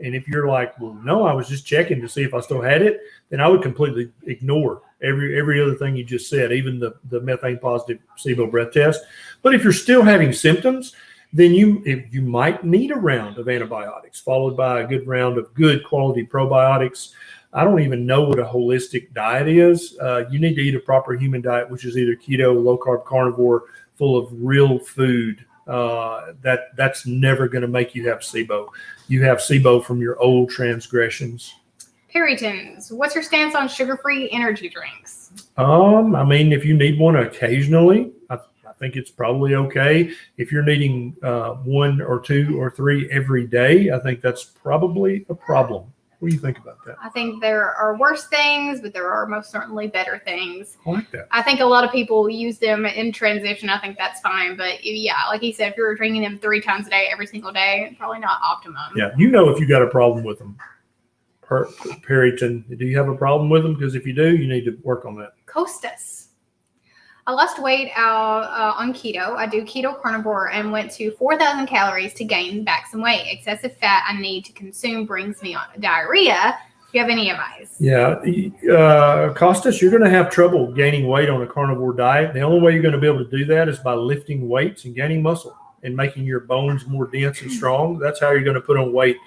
And if you're like, well, no, I was just checking to see if I still had it, then I would completely ignore every other thing you just said, even the methane positive SIBO breath test. But if you're still having symptoms, then you might need a round of antibiotics followed by a good round of good quality probiotics. I don't even know what a holistic diet is. You need to eat a proper human diet, which is either keto, low carb, carnivore, full of real food. That's never going to make you have SIBO. You have SIBO from your old transgressions. Perrytons, what's your stance on sugar-free energy drinks? I mean, if you need one occasionally, I think it's probably okay. If you're needing 1 or 2 or 3 every day, I think that's probably a problem. What do you think about that? I think there are worse things, but there are most certainly better things. I like that. I think a lot of people use them in transition. I think that's fine. But yeah, like he said, if you're drinking them 3 times a day, every single day, probably not optimum. Yeah, if you got a problem with them. Perryton, do you have a problem with them? Because if you do, you need to work on that. Costas. I lost weight out on keto. I do keto carnivore and went to 4,000 calories to gain back some weight. Excessive fat I need to consume brings me on diarrhea. Do you have any advice? Yeah, Costas, you're going to have trouble gaining weight on a carnivore diet. The only way you're going to be able to do that is by lifting weights and gaining muscle and making your bones more dense and strong. That's how you're going to put on weight.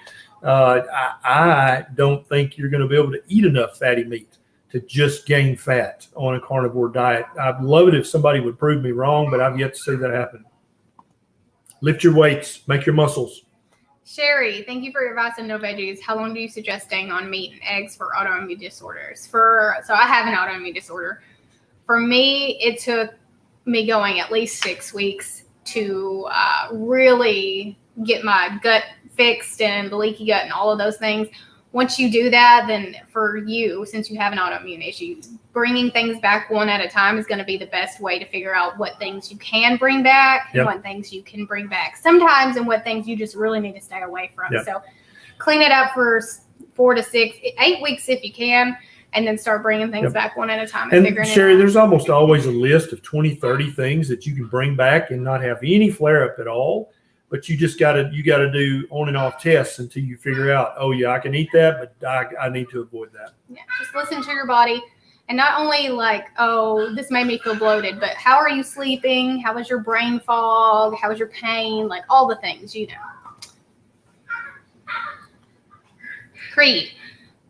I don't think you're going to be able to eat enough fatty meat to just gain fat on a carnivore diet. I'd love it if somebody would prove me wrong, but I've yet to see that happen. Lift your weights, make your muscles. Sherry, thank you for your advice on no veggies. How long do you suggest staying on meat and eggs for autoimmune disorders? So I have an autoimmune disorder. For me, it took me going at least 6 weeks to really get my gut fixed and the leaky gut and all of those things. Once you do that, then for you, since you have an autoimmune issue, bringing things back one at a time is going to be the best way to figure out what things you can bring back and what things you can bring back sometimes and what things you just really need to stay away from. So clean it up for 4 to 6, 8 weeks if you can, and then start bringing things back one at a time. And figuring Sherry, it out. there's almost always a list of 20, 30 things that you can bring back and not have any flare-up at all. But you just got to do on and off tests until you figure out, oh, yeah, I can eat that, but I need to avoid that. Yeah, just listen to your body. And not only like, oh, this made me feel bloated, but how are you sleeping? How was your brain fog? How was your pain? Like all the things, Creed.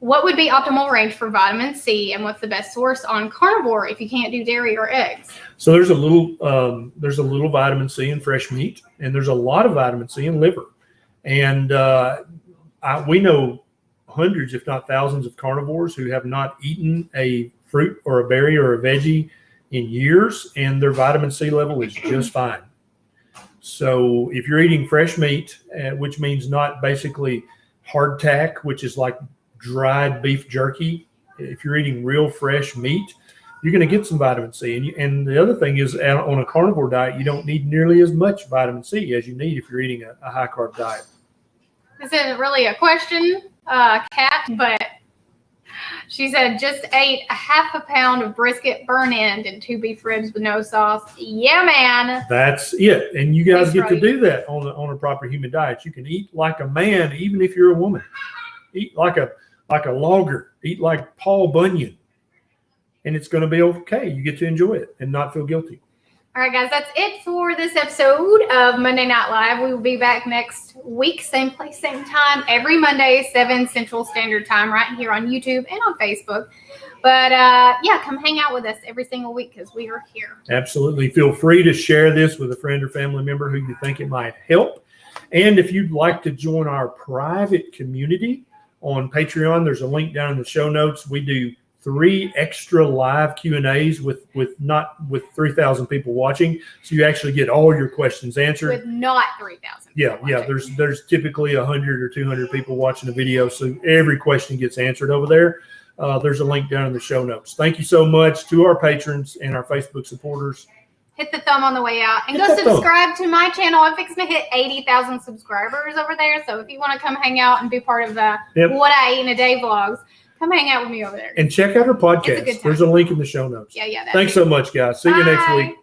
what would be optimal range for vitamin C, and what's the best source on carnivore if you can't do dairy or eggs? So there's a little vitamin C in fresh meat, and there's a lot of vitamin C in liver. And we know hundreds, if not thousands, of carnivores who have not eaten a fruit or a berry or a veggie in years, and their vitamin C level is just fine. So if you're eating fresh meat, which means not basically hardtack, which is like dried beef jerky, if you're eating real fresh meat, you're going to get some vitamin C. And the other thing is, on a carnivore diet, you don't need nearly as much vitamin C as you need if you're eating a high carb diet. This isn't really a question, Kat, but she said just ate a half a pound of brisket burn end and 2 beef ribs with no sauce. Yeah, man. That's it. And you guys That's get to do that on a proper human diet. You can eat like a man, even if you're a woman. Eat like a logger. Eat like Paul Bunyan. And it's going to be okay. You get to enjoy it and not feel guilty. All right, guys, that's it for this episode of Monday Night Live. We will be back next week, same place, same time, every Monday, 7 Central Standard Time, right here on YouTube and on Facebook. But, yeah, come hang out with us every single week because we are here. Absolutely. Feel free to share this with a friend or family member who you think it might help. And if you'd like to join our private community on Patreon, there's a link down in the show notes. We do 3 extra live Q&As with 3,000 people watching. So you actually get all your questions answered. With not 3,000 people watching. There's typically 100 or 200 people watching the video. So every question gets answered over there. There's a link down in the show notes. Thank you so much to our patrons and our Facebook supporters. Hit the thumb on the way out. And go subscribe to my channel. I'm fixing to hit 80,000 subscribers over there. So if you want to come hang out and be part of the What I Eat in a Day vlogs, come hang out with me over there. And check out her podcast. There's a link in the show notes. Yeah. Thanks so much, guys. See you next week.